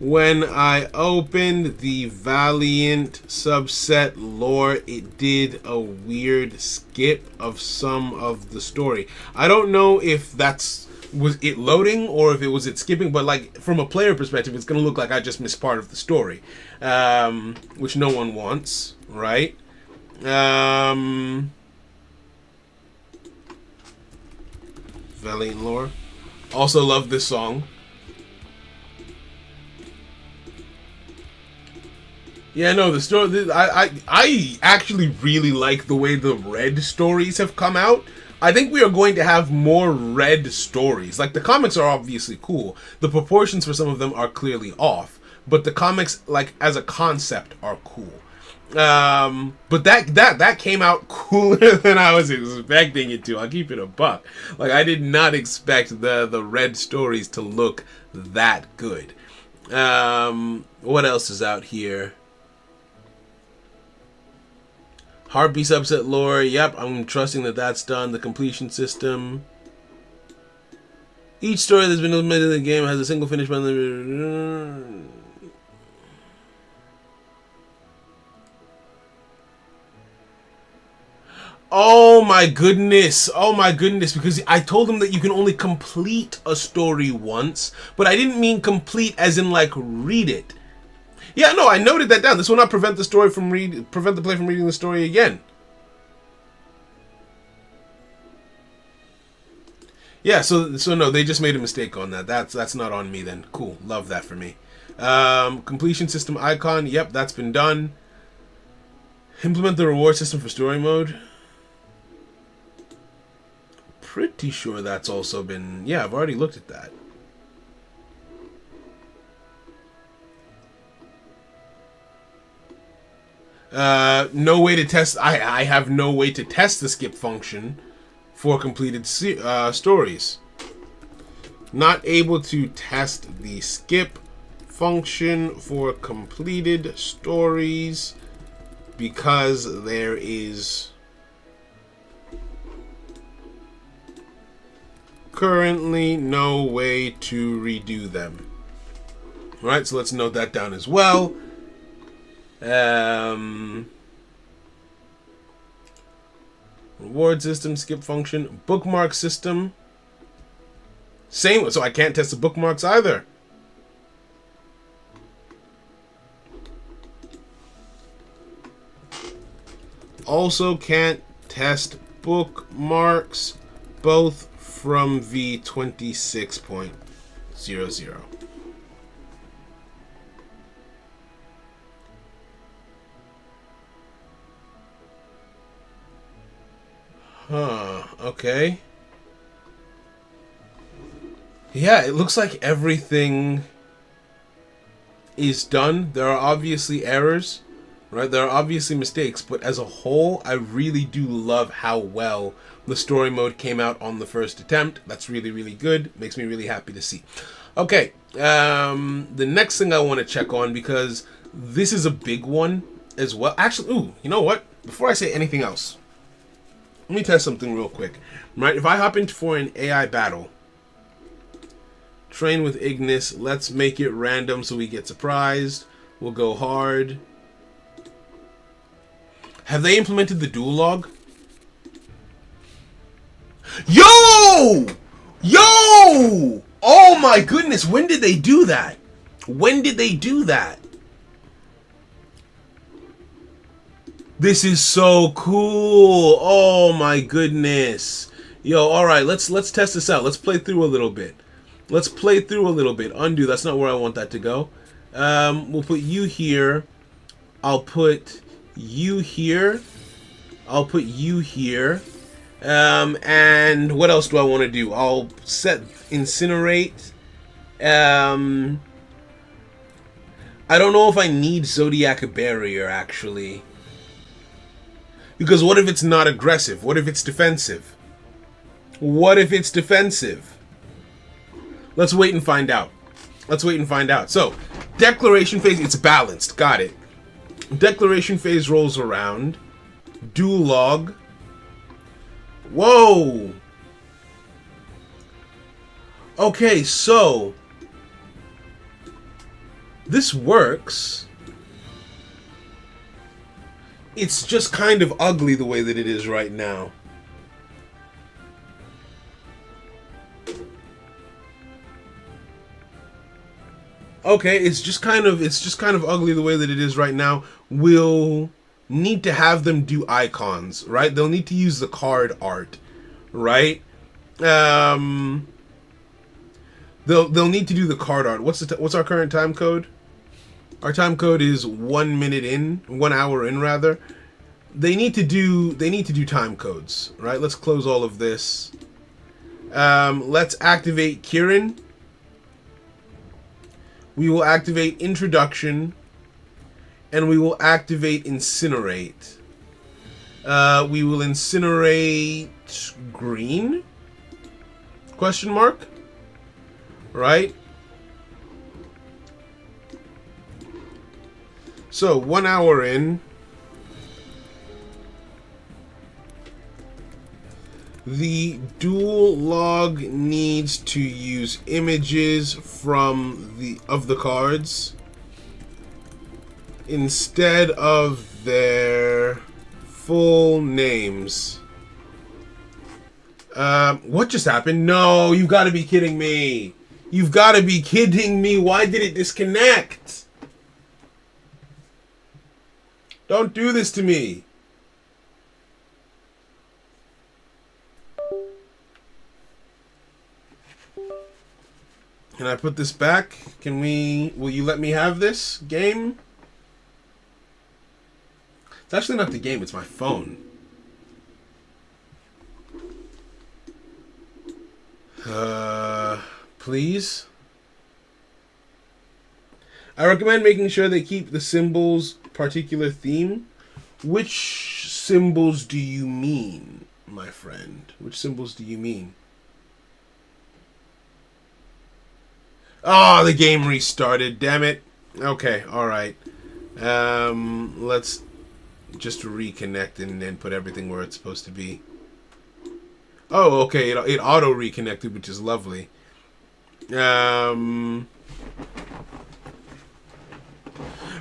Speaker 1: When I opened the Valiant subset lore, it did a weird skip of some of the story. I don't know if that's was it loading or if it was it skipping, but like from a player perspective, it's gonna look like I just missed part of the story, which no one wants, right? Valiant lore. Also love this song. Yeah, no, the story. I actually really like the way the red stories have come out. I think we are going to have more red stories. Like, the comics are obviously cool. The proportions for some of them are clearly off. But the comics, like, as a concept, are cool. But that came out cooler than I was expecting it to. I'll keep it a buck. Like, I did not expect the red stories to look that good. What else is out here? Heartbeat subset lore. Yep, I'm trusting that that's done. The completion system. Each story that's been implemented in the game has a single finish button. Oh my goodness. Oh my goodness. Because I told him that you can only complete a story once. But I didn't mean complete as in like read it. Yeah, no, I noted that down. This will not prevent the play from reading the story again. Yeah, so no, they just made a mistake on that. That's not on me then. Cool, love that for me. Completion system icon. Yep, that's been done. Implement the reward system for story mode. Pretty sure that's also been... Yeah, I've already looked at that. No way to test... I have no way to test the skip function for completed stories. Not able to test the skip function for completed stories because there is currently no way to redo them. Alright, so let's note that down as well. Reward system, skip function, bookmark system. Same, so I can't test the bookmarks either. Also can't test bookmarks, both from v26.00. Huh, okay. Yeah, it looks like everything is done. There are obviously errors, right? There are obviously mistakes, but as a whole, I really do love how well the story mode came out on the first attempt. That's really, really good. Makes me really happy to see. Okay, the next thing I want to check on, because this is a big one as well. Actually, ooh, you know what? Before I say anything else, let me test something real quick. Right, if I hop into for an AI battle, train with Ignis, let's make it random so we get surprised. We'll go hard. Have they implemented the dual log? Yo! Yo! Oh my goodness, when did they do that? When did they do that? This is so cool. Oh my goodness. Yo, alright, let's test this out. Let's play through a little bit. Let's play through a little bit. Undo, that's not where I want that to go. We'll put you here. I'll put you here. I'll put you here. And what else do I want to do? I'll set Incinerate. I don't know if I need Zodiac Barrier, actually. Because what if it's not aggressive? What if it's defensive? What if it's defensive? Let's wait and find out. Let's wait and find out. So, declaration phase, it's balanced. Got it. Declaration phase rolls around. Dual log. Whoa! Okay, so this works. It's just kind of ugly the way that it is right now. Okay, it's just kind of ugly the way that it is right now. We'll need to have them do icons, right? They'll need to use the card art, right? They'll need to do the card art. What's our current time code? Our time code is 1 minute in, 1 hour in rather. They need to do time codes, right? Let's close all of this. Let's activate Kirin. We will activate Introduction, and we will activate Incinerate. We will incinerate green? Question mark? Right? So 1 hour in, The dual log needs to use images from the cards instead of their full names. What just happened? No, you've got to be kidding me. You've got to be kidding me. Why did it disconnect? Don't do this to me. Can I put this back? Will you let me have this game? It's actually not the game, it's my phone. Please? I recommend making sure they keep the symbols particular theme. Which symbols do you mean, my friend? Which symbols do you mean? Oh, the game restarted, damn it. Okay, alright. Let's just reconnect and then put everything where it's supposed to be. Oh, okay, it auto reconnected, which is lovely.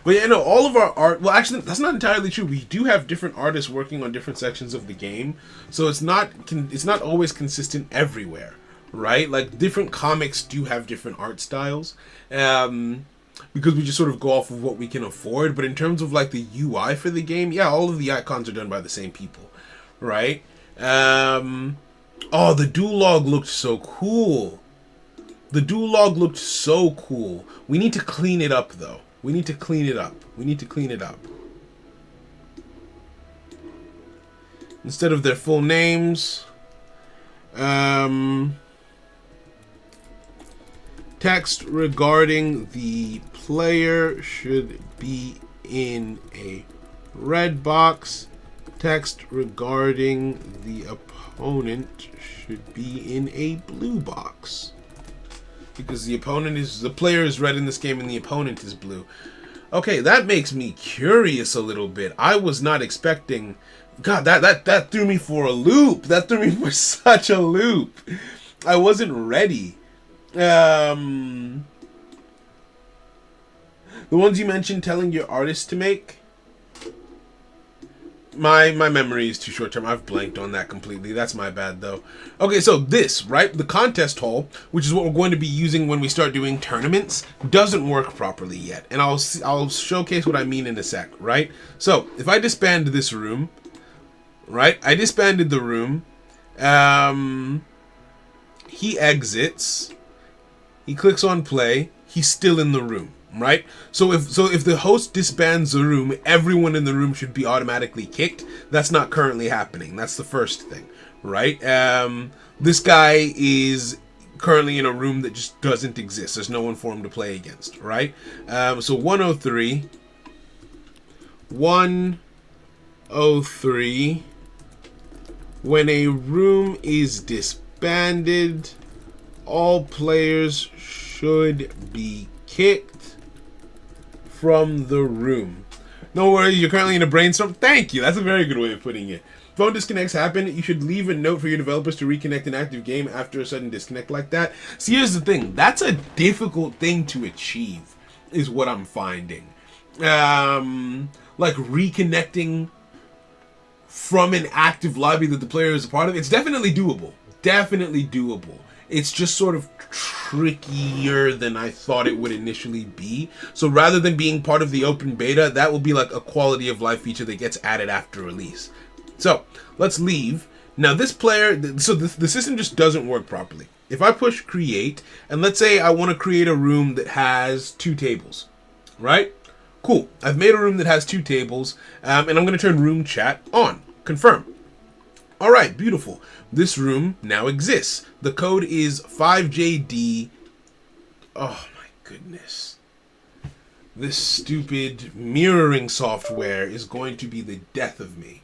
Speaker 1: But yeah, no, all of our art... Well, actually, that's not entirely true. We do have different artists working on different sections of the game. So it's not always consistent everywhere, right? Like, different comics do have different art styles. Because we just sort of go off of what we can afford. But in terms of, like, the UI for the game, yeah, all of the icons are done by the same people, right? Oh, the dual log looked so cool. The dual log looked so cool. We need to clean it up, though. We need to clean it up. We need to clean it up. Instead of their full names, text regarding the player should be in a red box. Text regarding the opponent should be in a blue box. Because the player is red in this game and the opponent is blue. Okay, that makes me curious a little bit. I was not expecting... God, that threw me for a loop. That threw me for such a loop. I wasn't ready. The ones you mentioned telling your artist to make... My memory is too short term. I've blanked on that completely. That's my bad, though. Okay, so this, right? The contest hall, which is what we're going to be using when we start doing tournaments, doesn't work properly yet. And I'll showcase what I mean in a sec, right? So, if I disband this room, right? I disbanded the room. He exits. He clicks on play. He's still in the room. Right? So if the host disbands the room, everyone in the room should be automatically kicked. That's not currently happening. That's the first thing, right? This guy is currently in a room that just doesn't exist. There's no one for him to play against, right? So 103. 103. When a room is disbanded, all players should be kicked from the room. No worries, you're currently in a brainstorm. Thank you. That's a very good way of putting it. Phone disconnects happen. You should leave a note for your developers to reconnect an active game after a sudden disconnect like that. See, here's the thing. That's a difficult thing to achieve, is what I'm finding. Like reconnecting from an active lobby that the player is a part of. It's definitely doable. Definitely doable. It's just sort of trickier than I thought it would initially be. So rather than being part of the open beta, that will be like a quality of life feature that gets added after release. So let's leave. Now this player, so the system just doesn't work properly. If I push create, and let's say I want to create a room that has 2 tables, right? Cool. I've made a room that has 2 tables, and I'm going to turn room chat on. Confirm. All right, beautiful. This room now exists. The code is 5JD. Oh my goodness. This stupid mirroring software is going to be the death of me.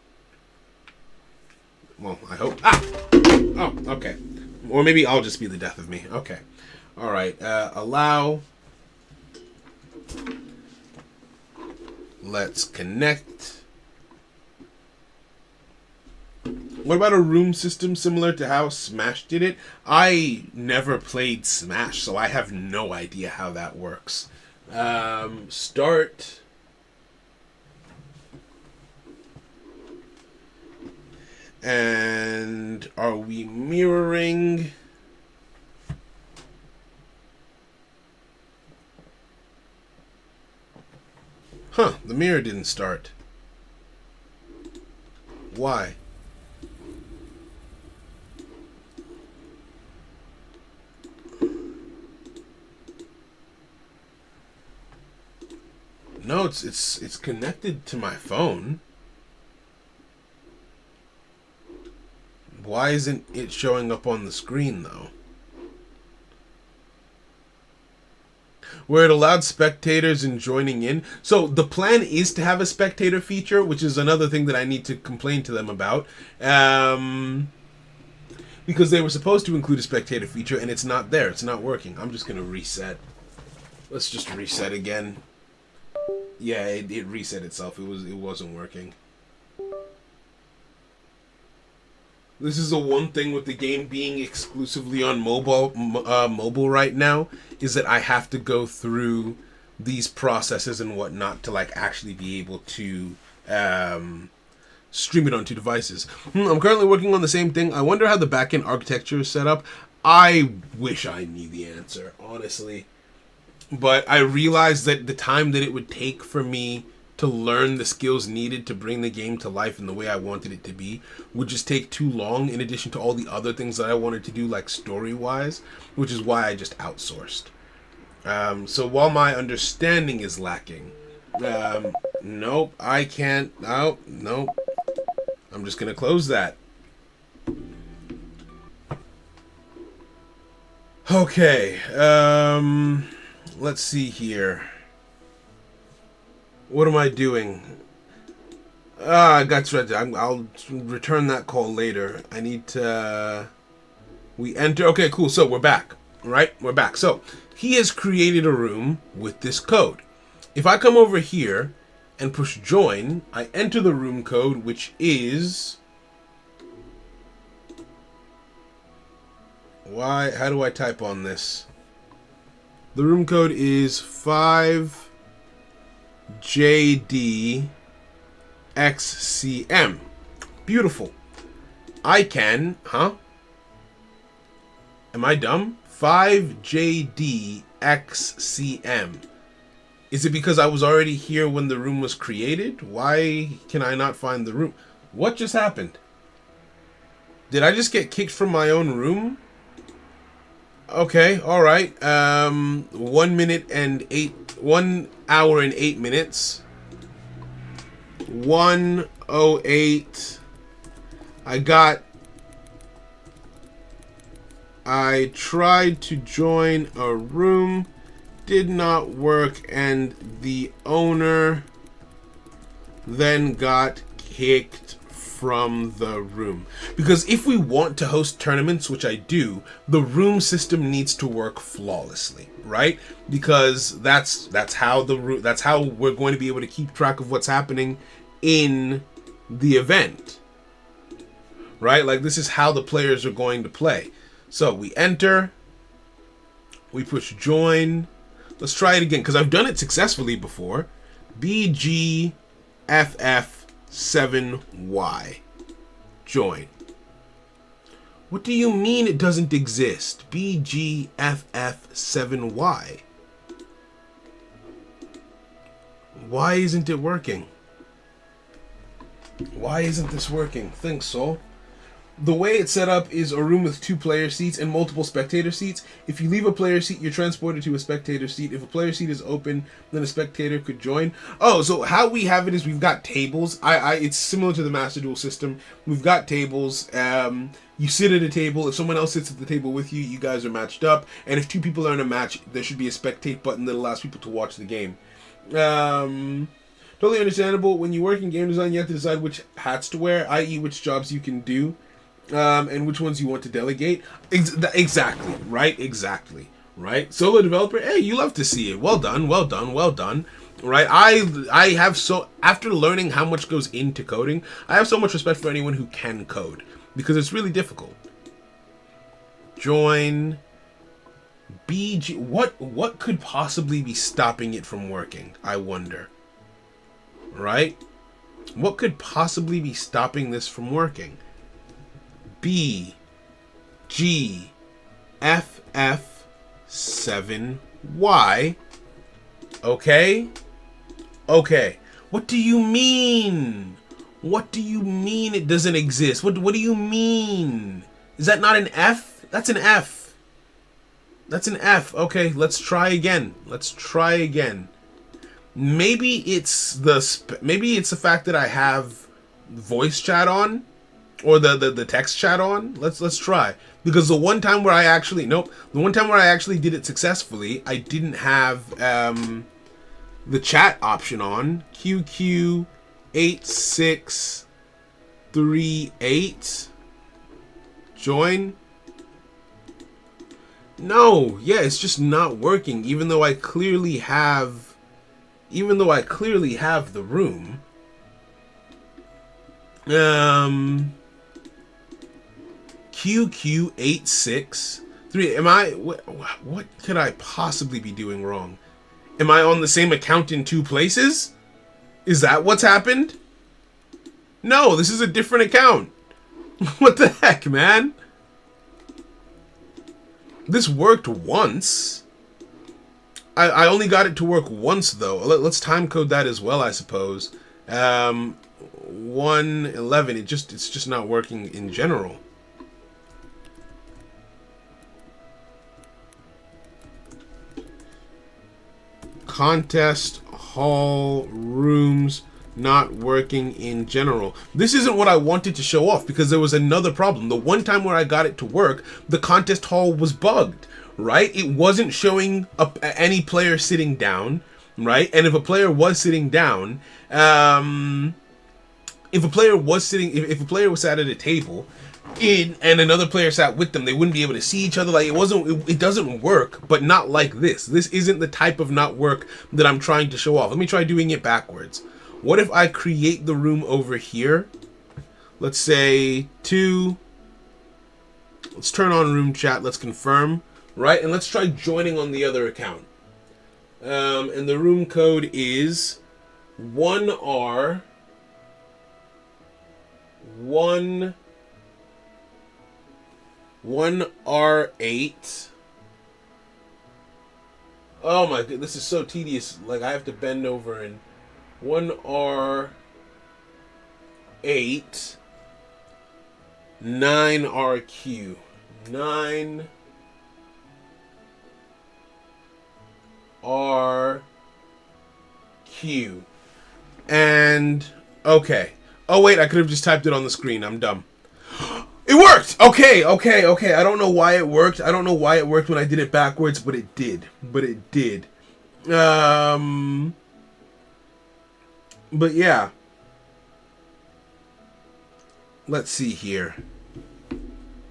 Speaker 1: Well, I hope. Oh, okay. Or maybe I'll just be the death of me. Okay. All right. Allow. Let's connect. What about a room system similar to how Smash did it? I never played Smash, so I have no idea how that works. Start. And are we mirroring? Huh, the mirror didn't start. Why? No, it's connected to my phone. Why isn't it showing up on the screen though? Where it allowed spectators and joining in. So the plan is to have a spectator feature, which is another thing that I need to complain to them about. Because they were supposed to include a spectator feature and it's not there. It's not working. I'm just going to reset. Let's just reset again. Yeah, it reset itself. It wasn't working. This is the one thing with the game being exclusively on mobile right now, is that I have to go through these processes and whatnot to like actually be able to stream it onto devices. I'm currently working on the same thing. I wonder how the backend architecture is set up. I wish I knew the answer, honestly. But I realized that the time that it would take for me to learn the skills needed to bring the game to life in the way I wanted it to be would just take too long, in addition to all the other things that I wanted to do, like story-wise, which is why I just outsourced. So while my understanding is lacking, nope, I can't, nope, I'm just going to close that. Okay, let's see here. What am I doing? I got ready. I'll return that call later. I need to... We enter... Okay, cool. So we're back. Right? We're back. So he has created a room with this code. If I come over here and push join, I enter the room code, which is... Why? How do I type on this? The room code is 5JDXCM. Beautiful. I can, huh? Am I dumb? 5JDXCM. Is it because I was already here when the room was created? Why can I not find the room? What just happened? Did I just get kicked from my own room? Okay, all right. 1 hour and 8 minutes. 1:08. I tried to join a room, did not work, and the owner then got kicked from the room. Because if we want to host tournaments, which I do, the room system needs to work flawlessly, right? Because that's how we're going to be able to keep track of what's happening in the event, right? Like, this is how the players are going to play. So we enter, we push join. Let's try it again, because I've done it successfully before. BGFF7Y. Join. What do you mean it doesn't exist? BGFF7Y. Why isn't it working? Why isn't this working? Think so. The way it's set up is a room with 2 player seats and multiple spectator seats. If you leave a player seat, you're transported to a spectator seat. If a player seat is open, then a spectator could join. Oh, so how we have it is we've got tables. It's similar to the Master Duel system. We've got tables. You sit at a table. If someone else sits at the table with you, you guys are matched up. And if 2 people are in a match, there should be a spectate button that allows people to watch the game. Totally understandable. When you work in game design, you have to decide which hats to wear, i.e. which jobs you can do. And which ones you want to delegate. Exactly, right? Exactly, right? Solo developer, hey, you love to see it. Well done, well done, well done. Right? I have after learning how much goes into coding, I have so much respect for anyone who can code. because it's really difficult. Join BG. What could possibly be stopping it from working? I wonder. Right? What could possibly be stopping this from working? B G F F 7Y. Okay? Okay. What do you mean? What do you mean it doesn't exist? What do you mean? Is that not an F? That's an F. That's an F. Okay, let's try again. Let's try again. Maybe it's the fact that I have voice chat on, or the text chat on. Let's try, because the one time where I actually did it successfully, I didn't have the chat option on. QQ8638 join. No, yeah, it's just not working, even though I clearly have the room. QQ863. Am I? What could I possibly be doing wrong? Am I on the same account in two places? Is that what's happened? No, this is a different account. What the heck, man? This worked once. I only got it to work once, though. Let's time code that as well, I suppose. 111. It's just not working in general. Contest hall rooms not working in general. This isn't what I wanted to show off, because there was another problem. The one time where I got it to work, the contest hall was bugged, right? It wasn't showing up any player sitting down, right? And if a player was sitting down, if a player was sat at a table and another player sat with them, they wouldn't be able to see each other. Like, it doesn't work, but not like this. This isn't the type of not work that I'm trying to show off. Let me try doing it backwards. What if I create the room over here? Let's say 2. Let's turn on room chat. Let's confirm, right? And let's try joining on the other account. And the room code is 1R 1R8. Oh my god, this is so tedious. Like, I have to bend over and 1R8 9RQ 9RQ. And okay. Oh wait, I could have just typed it on the screen. I'm dumb. It worked! Okay. I don't know why it worked. I don't know why it worked when I did it backwards, but it did. But yeah. Let's see here.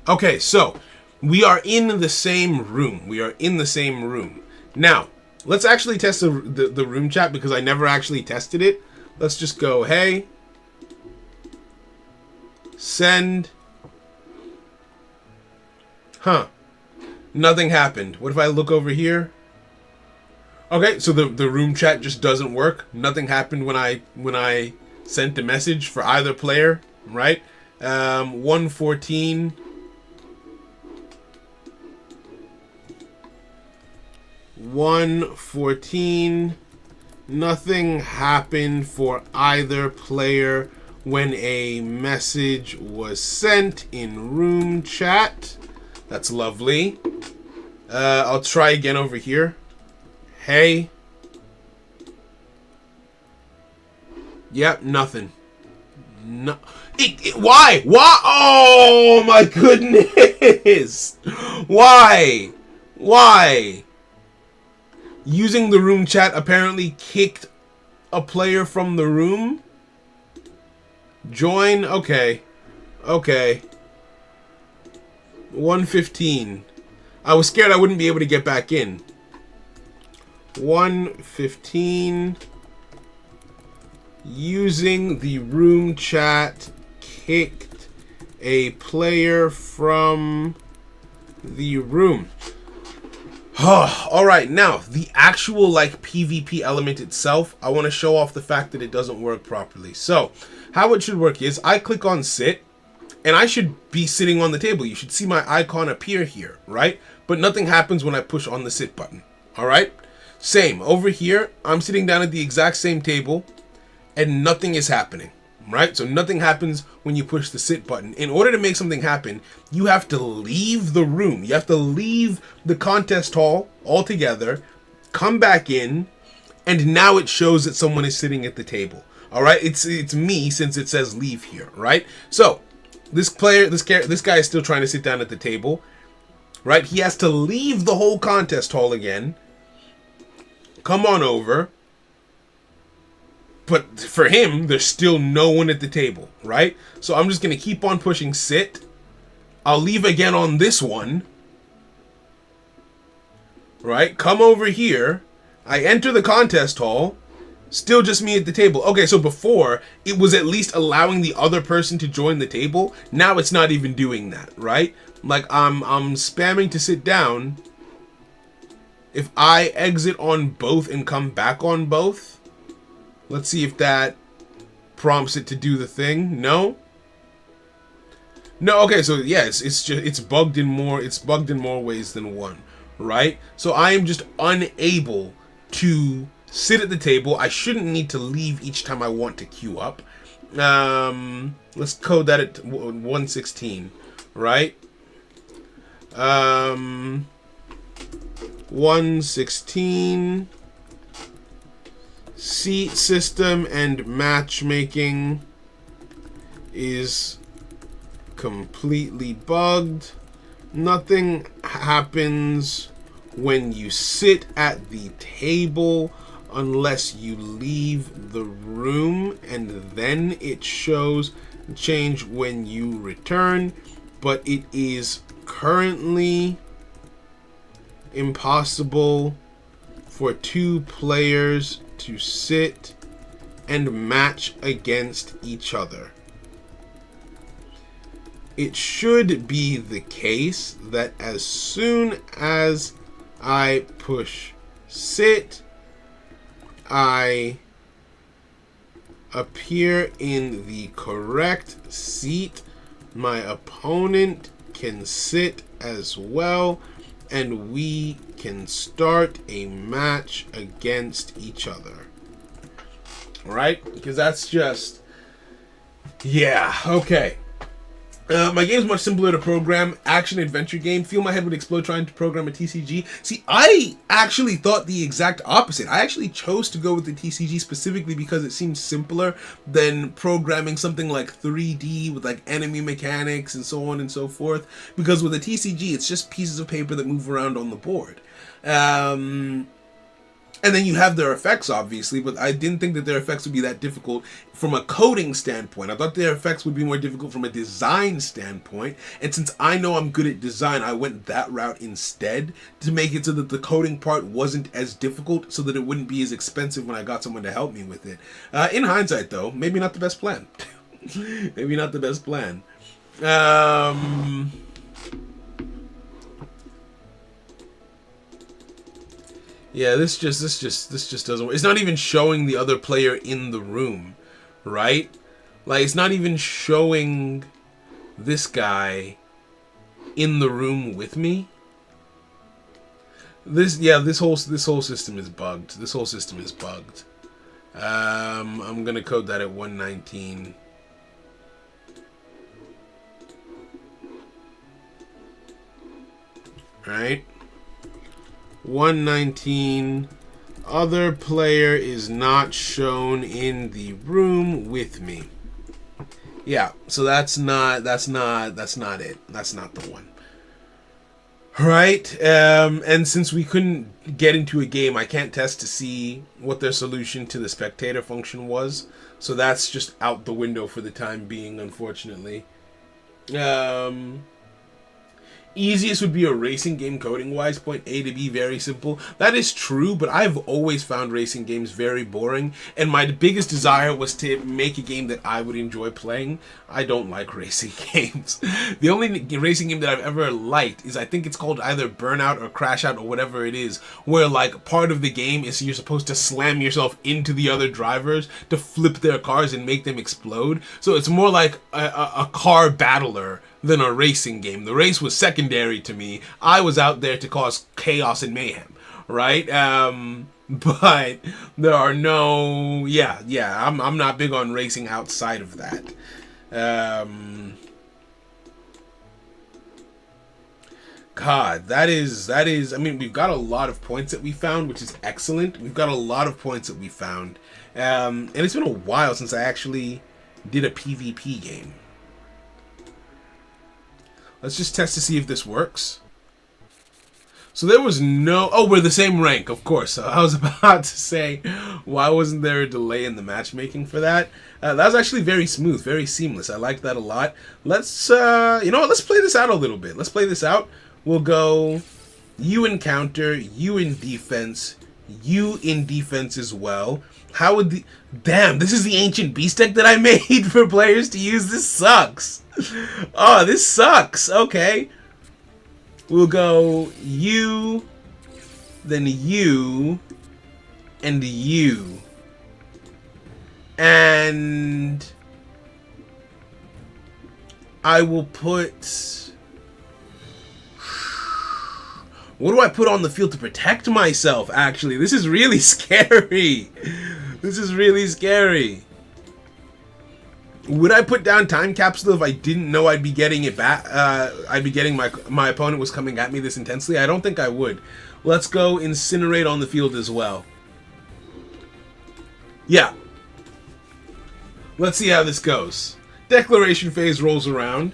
Speaker 1: Okay, so we are in the same room. Now, let's actually test the room chat, because I never actually tested it. Let's just go, hey, send. Huh. Nothing happened. What if I look over here? Okay, so the room chat just doesn't work. Nothing happened when I sent a message for either player, right? 114. 114. Nothing happened for either player when a message was sent in room chat. That's lovely. I'll try again over here. Hey. Yep, nothing. No. Why? Why? Oh my goodness! Why? Using the room chat apparently kicked a player from the room. Join. Okay. 115. I was scared I wouldn't be able to get back in. 115. Using the room chat kicked a player from the room. All right, now the actual like PvP element itself, I want to show off the fact that it doesn't work properly. So how it should work is I click on sit and I should be sitting on the table. You should see my icon appear here, right? But nothing happens when I push on the sit button. All right, same over here. I'm sitting down at the exact same table and nothing is happening. Right? So nothing happens when you push the sit button. In order to make something happen, you have to leave the room. You have to leave the contest hall altogether, come back in, and now it shows that someone is sitting at the table. All right? It's me since it says leave here, right? So this guy is still trying to sit down at the table, right? He has to leave the whole contest hall again, come on over. But for him, there's still no one at the table, right? So I'm just going to keep on pushing sit. I'll leave again on this one. Right? Come over here. I enter the contest hall. Still just me at the table. Okay, so before, it was at least allowing the other person to join the table. Now it's not even doing that, right? Like, I'm spamming to sit down. If I exit on both and come back on both... Let's see if that prompts it to do the thing. No. No. Okay. So yeah, it's bugged in more ways than one, right? So I am just unable to sit at the table. I shouldn't need to leave each time I want to queue up. Let's code that at 116, right? 116. Seat system and matchmaking is completely bugged. Nothing happens when you sit at the table unless you leave the room, and then it shows change when you return, but it is currently impossible for two players to sit and match against each other. It should be the case that as soon as I push sit, I appear in the correct seat. My opponent can sit as well, and we can start a match against each other. Right? Because that's just... Yeah, okay. My game's much simpler to program. Action adventure game. Feel my head would explode trying to program a TCG. See, I actually thought the exact opposite. I actually chose to go with the TCG specifically because it seems simpler than programming something like 3D with like enemy mechanics and so on and so forth. Because with a TCG, it's just pieces of paper that move around on the board. And then you have their effects, obviously, but I didn't think that their effects would be that difficult from a coding standpoint. I thought their effects would be more difficult from a design standpoint. And since I know I'm good at design, I went that route instead to make it so that the coding part wasn't as difficult, so that it wouldn't be as expensive when I got someone to help me with it. In hindsight, though, maybe not the best plan. Maybe not the best plan. Yeah, this just doesn't work. It's not even showing the other player in the room, right? Like, it's not even showing this guy in the room with me. This whole system is bugged. This whole system is bugged. I'm gonna code that at 119. Right? 119. Other player is not shown in the room with me. Yeah, so that's not it. That's not the one. Right? And since we couldn't get into a game, I can't test to see what their solution to the spectator function was. So that's just out the window for the time being, unfortunately. easiest would be a racing game coding wise, point A to B, very simple. That is true, but I've always found racing games very boring, and my biggest desire was to make a game that I would enjoy playing. I don't like racing games. The only racing game that I've ever liked is, I think it's called either Burnout or Crash Out or whatever it is, where like part of the game is you're supposed to slam yourself into the other drivers to flip their cars and make them explode. So it's more like a car battler than a racing game. The race was secondary to me. I was out there to cause chaos and mayhem, right? But there are no, I'm not big on racing outside of that. God, that is, I mean, we've got a lot of points that we found, which is excellent. We've got a lot of points that we found. And it's been a while since I actually did a PvP game. Let's just test to see if this works. So there was no... Oh, we're the same rank, of course. So I was about to say, why wasn't there a delay in the matchmaking for that? That was actually very smooth, very seamless. I liked that a lot. Let's, you know what? Let's play this out a little bit. Let's play this out. We'll go you in counter, you in defense, you in defense as well. How would the... Damn, this is the ancient beast deck that I made for players to use. This sucks. Oh, this sucks. Okay. We'll go you, then you, and you. And I will put... What do I put on the field to protect myself, actually? This is really scary. This is really scary. Would I put down Time Capsule if I didn't know I'd be getting it back? I'd be getting my opponent was coming at me this intensely? I don't think I would. Let's go Incinerate on the field as well. Yeah. Let's see how this goes. Declaration phase rolls around.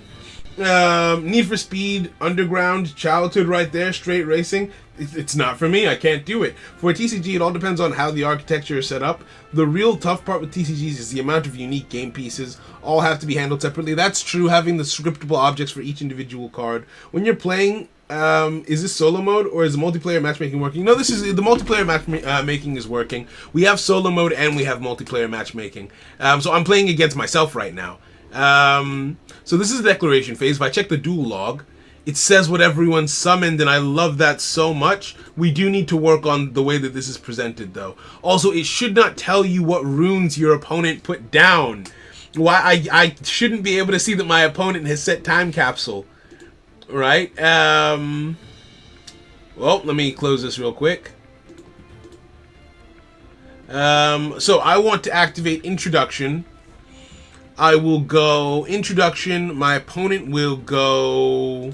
Speaker 1: Need for Speed, Underground, Childhood right there, straight racing. It's not for me, I can't do it. For a TCG, it all depends on how the architecture is set up. The real tough part with TCGs is the amount of unique game pieces. All have to be handled separately. That's true, having the scriptable objects for each individual card. When you're playing, is this solo mode or is the multiplayer matchmaking working? No, this is the multiplayer matchmaking is working. We have solo mode and we have multiplayer matchmaking. So I'm playing against myself right now. So this is the declaration phase. If I check the duel log, it says what everyone summoned, and I love that so much. We do need to work on the way that this is presented, though. Also, it should not tell you what runes your opponent put down. Why I shouldn't be able to see that my opponent has set Time Capsule, right? Well, let me close this real quick. So I want to activate Introduction. I will go Introduction. My opponent will go...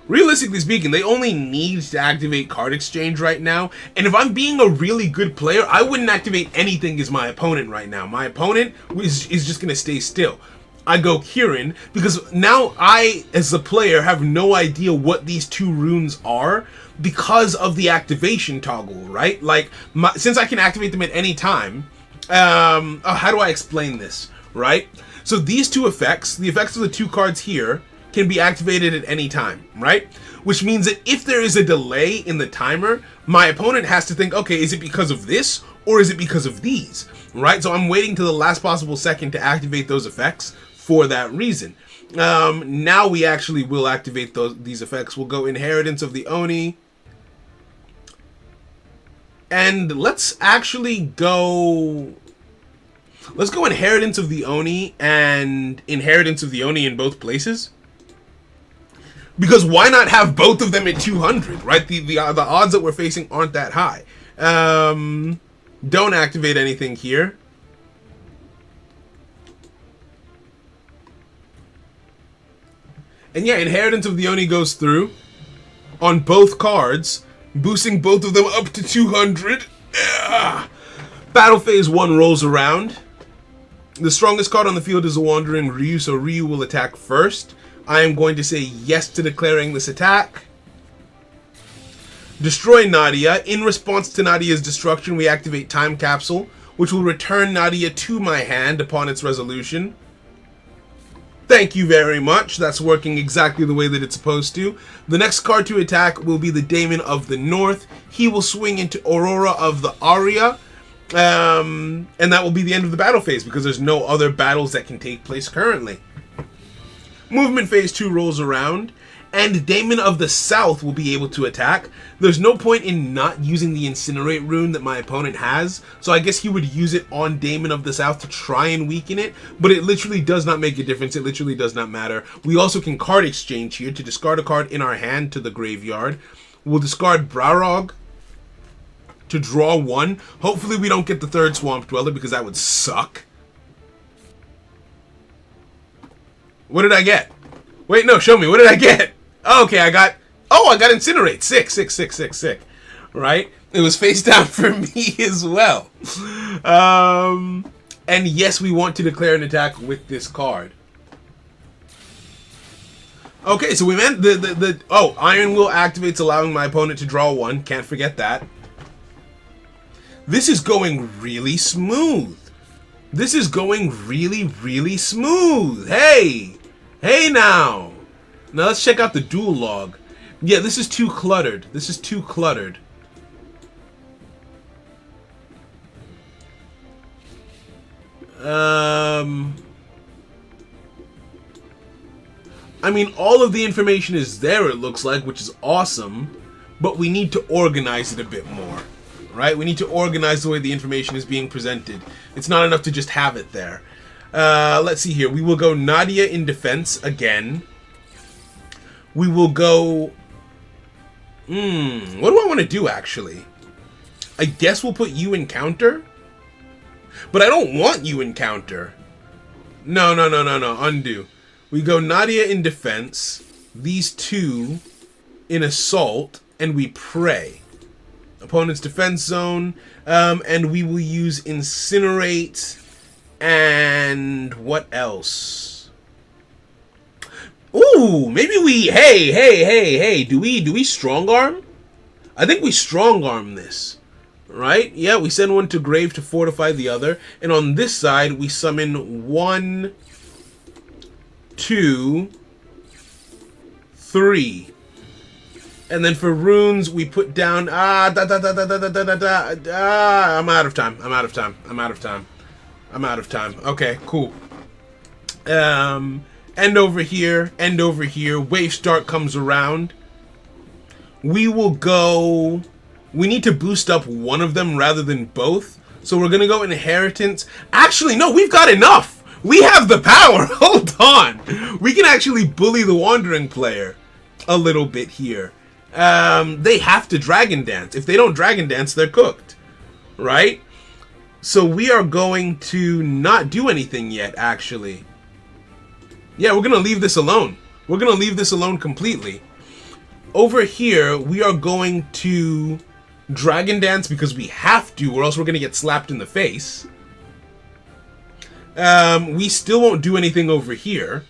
Speaker 1: Realistically speaking, they only need to activate Card Exchange right now. And if I'm being a really good player, I wouldn't activate anything as my opponent right now. My opponent is just going to stay still. I go Kirin, because now I, as a player, have no idea what these two runes are because of the activation toggle, right? Like, since I can activate them at any time... how do I explain this, right? So these two effects, the effects of the two cards here, can be activated at any time, right? Which means that if there is a delay in the timer, my opponent has to think, okay, is it because of this or is it because of these, right? So I'm waiting to the last possible second to activate those effects for that reason. Now we actually will activate these effects. We'll go Inheritance of the Oni. And let's actually go... Let's go Inheritance of the Oni and Inheritance of the Oni in both places. Because why not have both of them at 200, right? The odds that we're facing aren't that high. Don't activate anything here. And yeah, Inheritance of the Oni goes through on both cards, boosting both of them up to 200. Battle phase 1 rolls around. The strongest card on the field is a Wandering Ryu, so Ryu will attack first. I am going to say yes to declaring this attack. Destroy Nadia. In response to Nadia's destruction, we activate Time Capsule, which will return Nadia to my hand upon its resolution. Thank you very much. That's working exactly the way that it's supposed to. The next card to attack will be the Daemon of the North. He will swing into Aurora of the Aria. And that will be the end of the battle phase because there's no other battles that can take place currently. Movement phase 2 rolls around, and Daemon of the South will be able to attack. There's no point in not using the Incinerate rune that my opponent has, so I guess he would use it on Daemon of the South to try and weaken it, but it literally does not make a difference. It literally does not matter. We also can card exchange here to discard a card in our hand to the graveyard. We'll discard Brarog to draw 1. Hopefully we don't get the third Swamp Dweller because that would suck. What did I get? Wait, no, show me. What did I get? Oh, okay, I got Incinerate. Sick. Right? It was face down for me as well. And yes, we want to declare an attack with this card. Okay, so we meant Iron Will activates, allowing my opponent to draw 1. Can't forget that. This is going really smooth. This is going really smooth. Hey now. Now let's check out the duel log. Yeah, this is too cluttered. I mean, all of the information is there, it looks like, which is awesome, but we need to organize it a bit more. Right? We need to organize the way the information is being presented. It's not enough to just have it there. Let's see here. We will go Nadia in defense again. We will go... what do I want to do, actually? I guess we'll put you in counter? But I don't want you in counter. No. Undo. We go Nadia in defense. These two in assault. And we pray. Opponent's defense zone, and we will use Incinerate, and what else? Ooh, maybe we, hey, do we strong arm? I think we strong arm this, right? Yeah, we send one to grave to fortify the other, and on this side, we summon 1, 2, 3. And then for runes, we put down... I'm out of time. Okay, cool. End over here. Wave start comes around. We will go... We need to boost up one of them rather than both. So we're going to go Inheritance. Actually, no, we've got enough. We have the power. Hold on. We can actually bully the Wandering player a little bit here. They have to Dragon Dance. If they don't Dragon Dance, they're cooked. Right? So we are going to not do anything yet, actually. Yeah, we're going to leave this alone. We're going to leave this alone completely. Over here, we are going to Dragon Dance because we have to, or else we're going to get slapped in the face. We still won't do anything over here.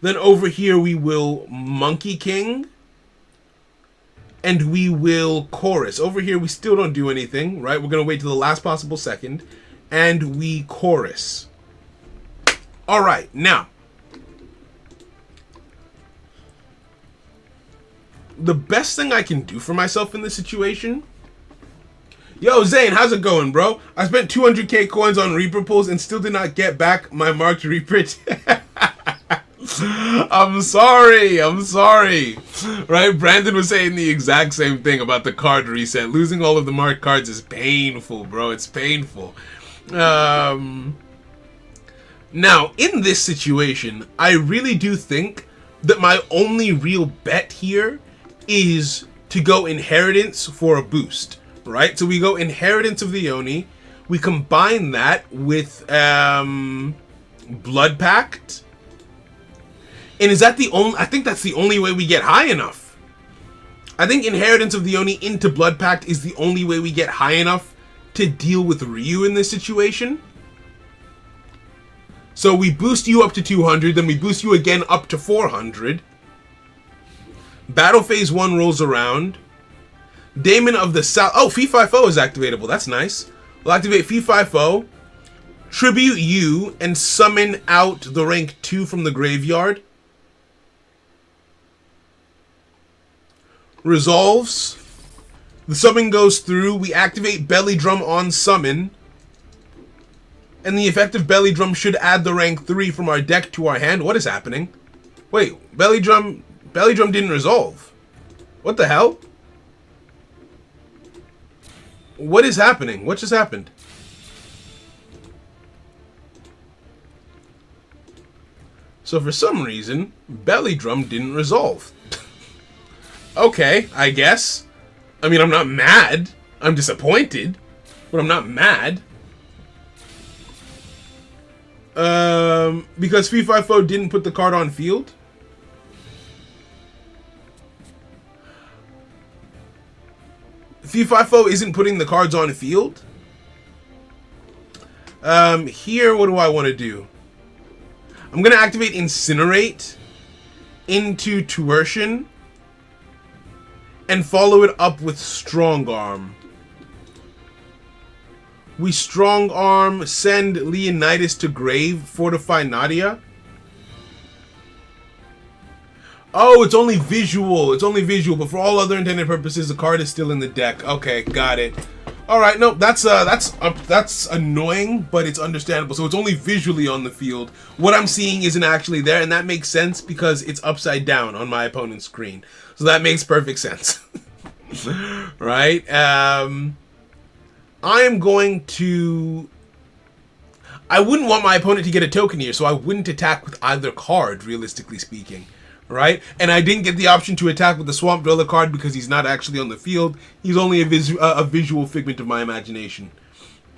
Speaker 1: Then over here, we will Monkey King. And we will Chorus. Over here, we still don't do anything, right? We're going to wait till the last possible second. And we Chorus. All right, now. The best thing I can do for myself in this situation... Yo, Zane, how's it going, bro? I spent 200k coins on Reaper pulls and still did not get back my marked Reaper. I'm sorry. Right? Brandon was saying the exact same thing about the card reset. Losing all of the marked cards is painful, bro. It's painful. Now, in this situation, I really do think that my only real bet here is to go Inheritance for a boost. Right? So we go Inheritance of the Oni. We combine that with Blood Pact. And is that the only... I think that's the only way we get high enough. I think Inheritance of the Oni into Blood Pact is the only way we get high enough to deal with Ryu in this situation. So we boost you up to 200, then we boost you again up to 400. Battle Phase 1 rolls around. Daemon of the South... Oh, Fee-Fi-Fo is activatable. That's nice. We'll activate Fee-Fi-Fo. tribute you and summon out the rank 2 from the graveyard. Resolves. The summon goes through. We activate Belly Drum on summon. And the effective Belly Drum should add the rank 3 from our deck to our hand. What is happening? Wait, Belly Drum didn't resolve. What the hell? What is happening? What just happened? So for some reason, Belly Drum didn't resolve. Okay, I guess. I mean, I'm not mad. I'm disappointed, but I'm not mad. Because FIFO didn't put the card on field. FIFO isn't putting the cards on field. Here, what do I want to do? I'm going to activate Incinerate into Tuertion and follow it up with Strong Arm. We Strong Arm, send Leonidas to grave, fortify Nadia. Oh, it's only visual. It's only visual, but for all other intended purposes, the card is still in the deck. Okay, got it. All right, no, that's annoying, but it's understandable. So it's only visually on the field. What I'm seeing isn't actually there, and that makes sense because it's upside down on my opponent's screen. So that makes perfect sense. Right? I am going to... I wouldn't want my opponent to get a token here, so I wouldn't attack with either card, realistically speaking. Right? And I didn't get the option to attack with the Swamp Dweller card because he's not actually on the field. He's only a visual figment of my imagination.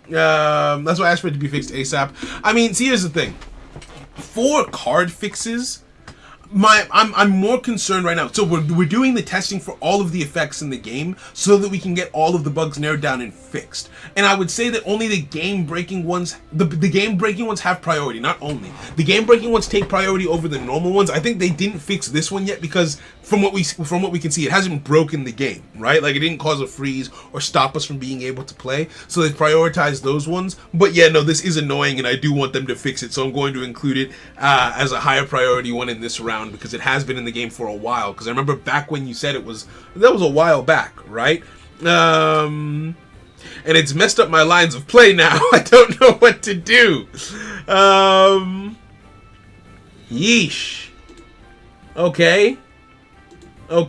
Speaker 1: That's why I asked for it to be fixed ASAP. I mean, see, here's the thing. For card fixes... I'm more concerned right now. So we're doing the testing for all of the effects in the game so that we can get all of the bugs narrowed down and fixed. And I would say that only the game-breaking ones, the game-breaking ones have priority. Not only the game-breaking ones take priority over the normal ones. I think they didn't fix this one yet because from what we can see, it hasn't broken the game, right? Like it didn't cause a freeze or stop us from being able to play. So they prioritized those ones. But yeah, no, this is annoying, and I do want them to fix it. So I'm going to include it as a higher priority one in this round, because it has been in the game for a while. Because I remember back when you said that was a while back, right? And it's messed up my lines of play now. I don't know what to do. Yeesh. Okay. Oh,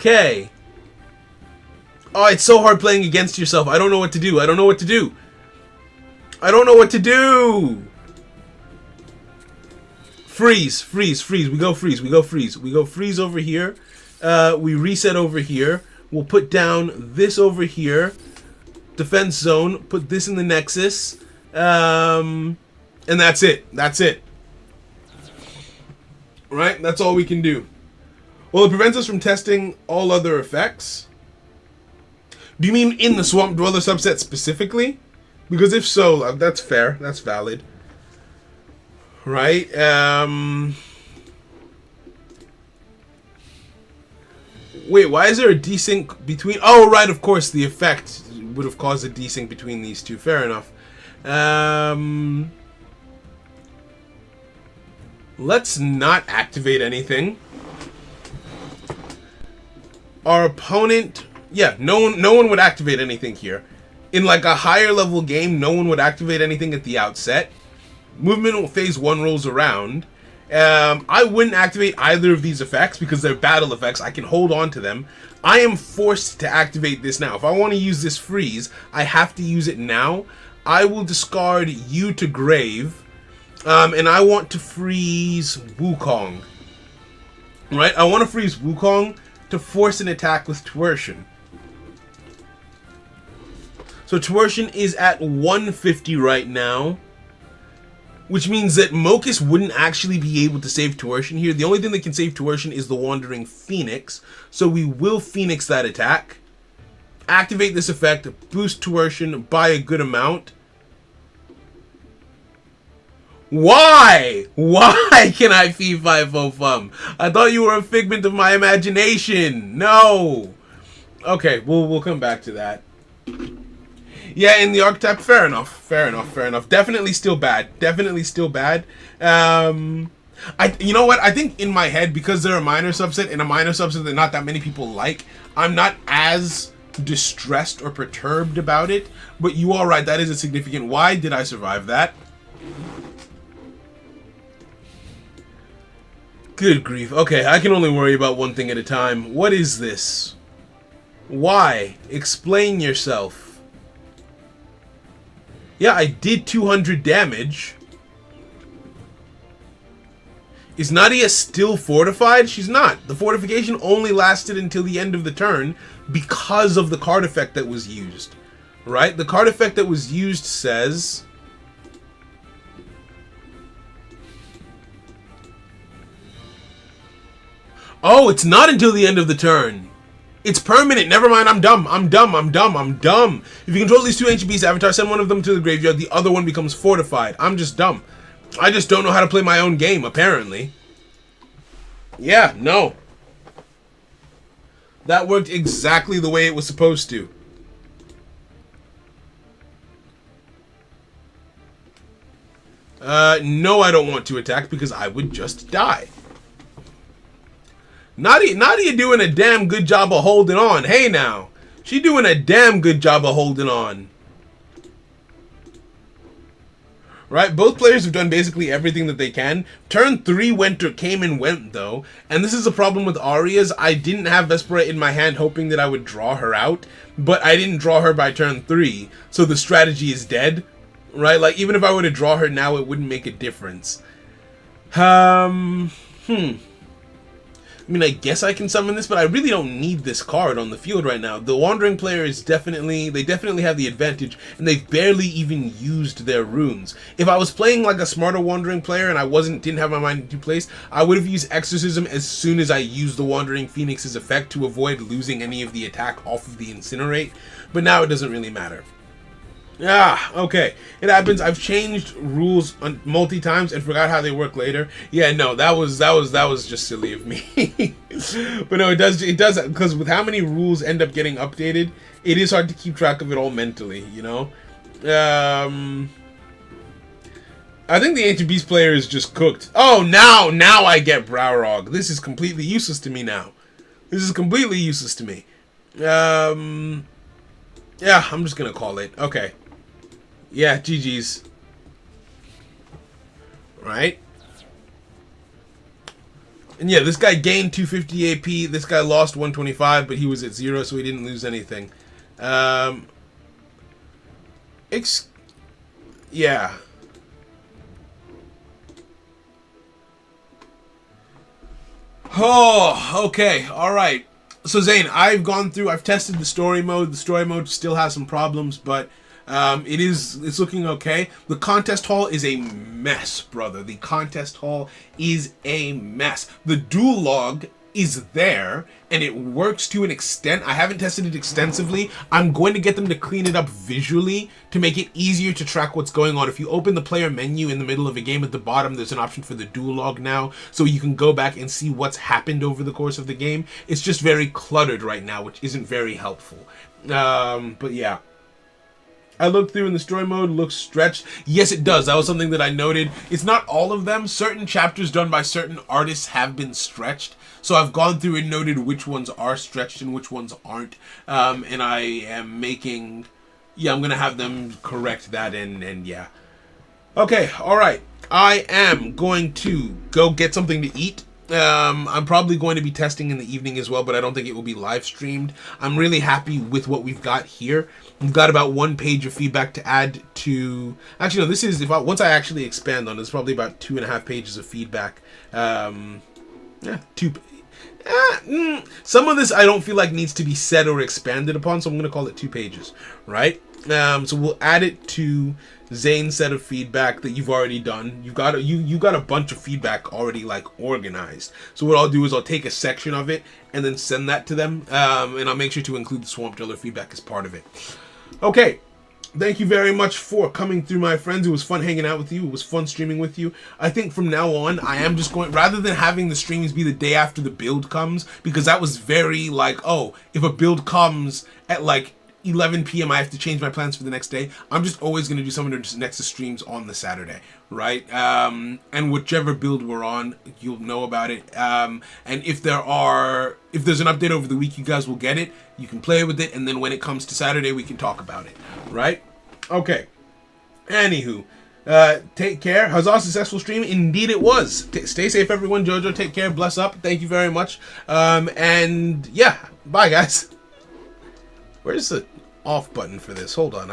Speaker 1: it's so hard playing against yourself. I don't know what to do. I don't know what to do. Freeze. We go freeze. We go freeze over here. We reset over here. We'll put down this over here. Defense zone. Put this in the Nexus. And that's it. Right? That's all we can do. Well, it prevents us from testing all other effects. Do you mean in the Swamp Dweller subset specifically? Because if so, that's fair. That's valid. Right? Wait, why is there a desync between... Oh, right, of course, the effect would have caused a desync between these two. Fair enough. Let's not activate anything. Our opponent... Yeah, no one would activate anything here. In like a higher level game, no one would activate anything at the outset. Movement phase 1 rolls around. I wouldn't activate either of these effects because they're battle effects. I can hold on to them. I am forced to activate this now. If I want to use this freeze, I have to use it now. I will discard you to grave. And I want to freeze Wukong. Right? I want to freeze Wukong to force an attack with Tuertion. So Tuertion is at 150 right now, which means that Mokus wouldn't actually be able to save Tuertion here. The only thing that can save Tuertion is the Wandering Phoenix, so we will Phoenix that attack. Activate this effect, boost Tuertion by a good amount. Why? Why can I Fee-Fi-Fo-Fum? I thought you were a figment of my imagination. No. Okay, we'll come back to that. Yeah, in the archetype, fair enough, fair enough, fair enough. Definitely still bad. Definitely still bad. You know what? I think in my head, because they're a minor subset, and a minor subset that not that many people like, I'm not as distressed or perturbed about it. But you are right, that is a significant. Why did I survive that? Good grief. Okay, I can only worry about one thing at a time. What is this? Why? Explain yourself. Yeah, I did 200 damage. Is Nadia still fortified? She's not. The fortification only lasted until the end of the turn because of the card effect that was used. Right? The card effect that was used says... Oh, it's not until the end of the turn. It's permanent. Never mind. I'm dumb. I'm dumb. I'm dumb. I'm dumb. If you control these two ancient beast avatars, send one of them to the graveyard. The other one becomes fortified. I'm just dumb. I just don't know how to play my own game, apparently. Yeah, no. That worked exactly the way it was supposed to. No, I don't want to attack because I would just die. Nadia doing a damn good job of holding on. Hey now. She doing a damn good job of holding on. Right? Both players have done basically everything that they can. Turn 3 came and went though. And this is a problem with Arias. I didn't have Vespera in my hand hoping that I would draw her out. But I didn't draw her by turn 3. So the strategy is dead. Right? Like even if I were to draw her now, it wouldn't make a difference. I mean, I guess I can summon this, but I really don't need this card on the field right now. The Wandering player is definitely have the advantage, and they've barely even used their runes. If I was playing like a smarter Wandering player and I didn't have my mind in two places, I would have used Exorcism as soon as I used the Wandering Phoenix's effect to avoid losing any of the attack off of the Incinerate, but now it doesn't really matter. Ah, okay. It happens. I've changed rules multi times and forgot how they work later. Yeah, no, that was just silly of me. But no, it does because with how many rules end up getting updated, it is hard to keep track of it all mentally, you know? I think the Ancient Beast player is just cooked. Oh, now I get Browrog. This is completely useless to me now. This is completely useless to me. Yeah, I'm just gonna call it. Okay. Yeah, GG's. Right? And yeah, this guy gained 250 AP. This guy lost 125, but he was at 0, so he didn't lose anything. Yeah. Oh, okay. Alright. So Zane, I've tested the story mode. The story mode still has some problems, but it's looking okay. The contest hall is a mess, brother. The contest hall is a mess. The duel log is there, and it works to an extent. I haven't tested it extensively. I'm going to get them to clean it up visually to make it easier to track what's going on. If you open the player menu in the middle of a game at the bottom, there's an option for the duel log now, so you can go back and see what's happened over the course of the game. It's just very cluttered right now, which isn't very helpful. But yeah. I looked through and the story mode looks stretched. Yes, it does. That was something that I noted. It's not all of them. Certain chapters done by certain artists have been stretched. So I've gone through and noted which ones are stretched and which ones aren't. And I am making... Yeah, I'm going to have them correct that and yeah. Okay, alright. I am going to go get something to eat. I'm probably going to be testing in the evening as well, but I don't think it will be live streamed. I'm really happy with what we've got here. We've got about 1 page of feedback to add to... Actually, no, this is... once I actually expand on it, it's probably about 2.5 pages of feedback. Yeah, some of this I don't feel like needs to be said or expanded upon, so I'm going to call it 2 pages, right? So we'll add it to Zane's set of feedback that you've already done. You got a bunch of feedback already like organized. So what I'll do is I'll take a section of it and then send that to them, and I'll make sure to include the Swamp Driller feedback as part of it. Okay. Thank you very much for coming through, my friends. It was fun hanging out with you. It was fun streaming with you. I think from now on, I am just going, rather than having the streams be the day after the build comes, because that was very like, oh, if a build comes at like 11 p.m. I have to change my plans for the next day, I'm just always going to do some of the Nexus streams on the Saturday, right? And whichever build we're on, you'll know about it. And if there's an update over the week, you guys will get it. You can play with it, and then when it comes to Saturday, we can talk about it, right? Okay. Anywho, take care. Huzzah, successful stream. Indeed it was. Stay safe, everyone. Jojo, take care. Bless up. Thank you very much. And yeah, bye, guys. Where's the off button for this? Hold on.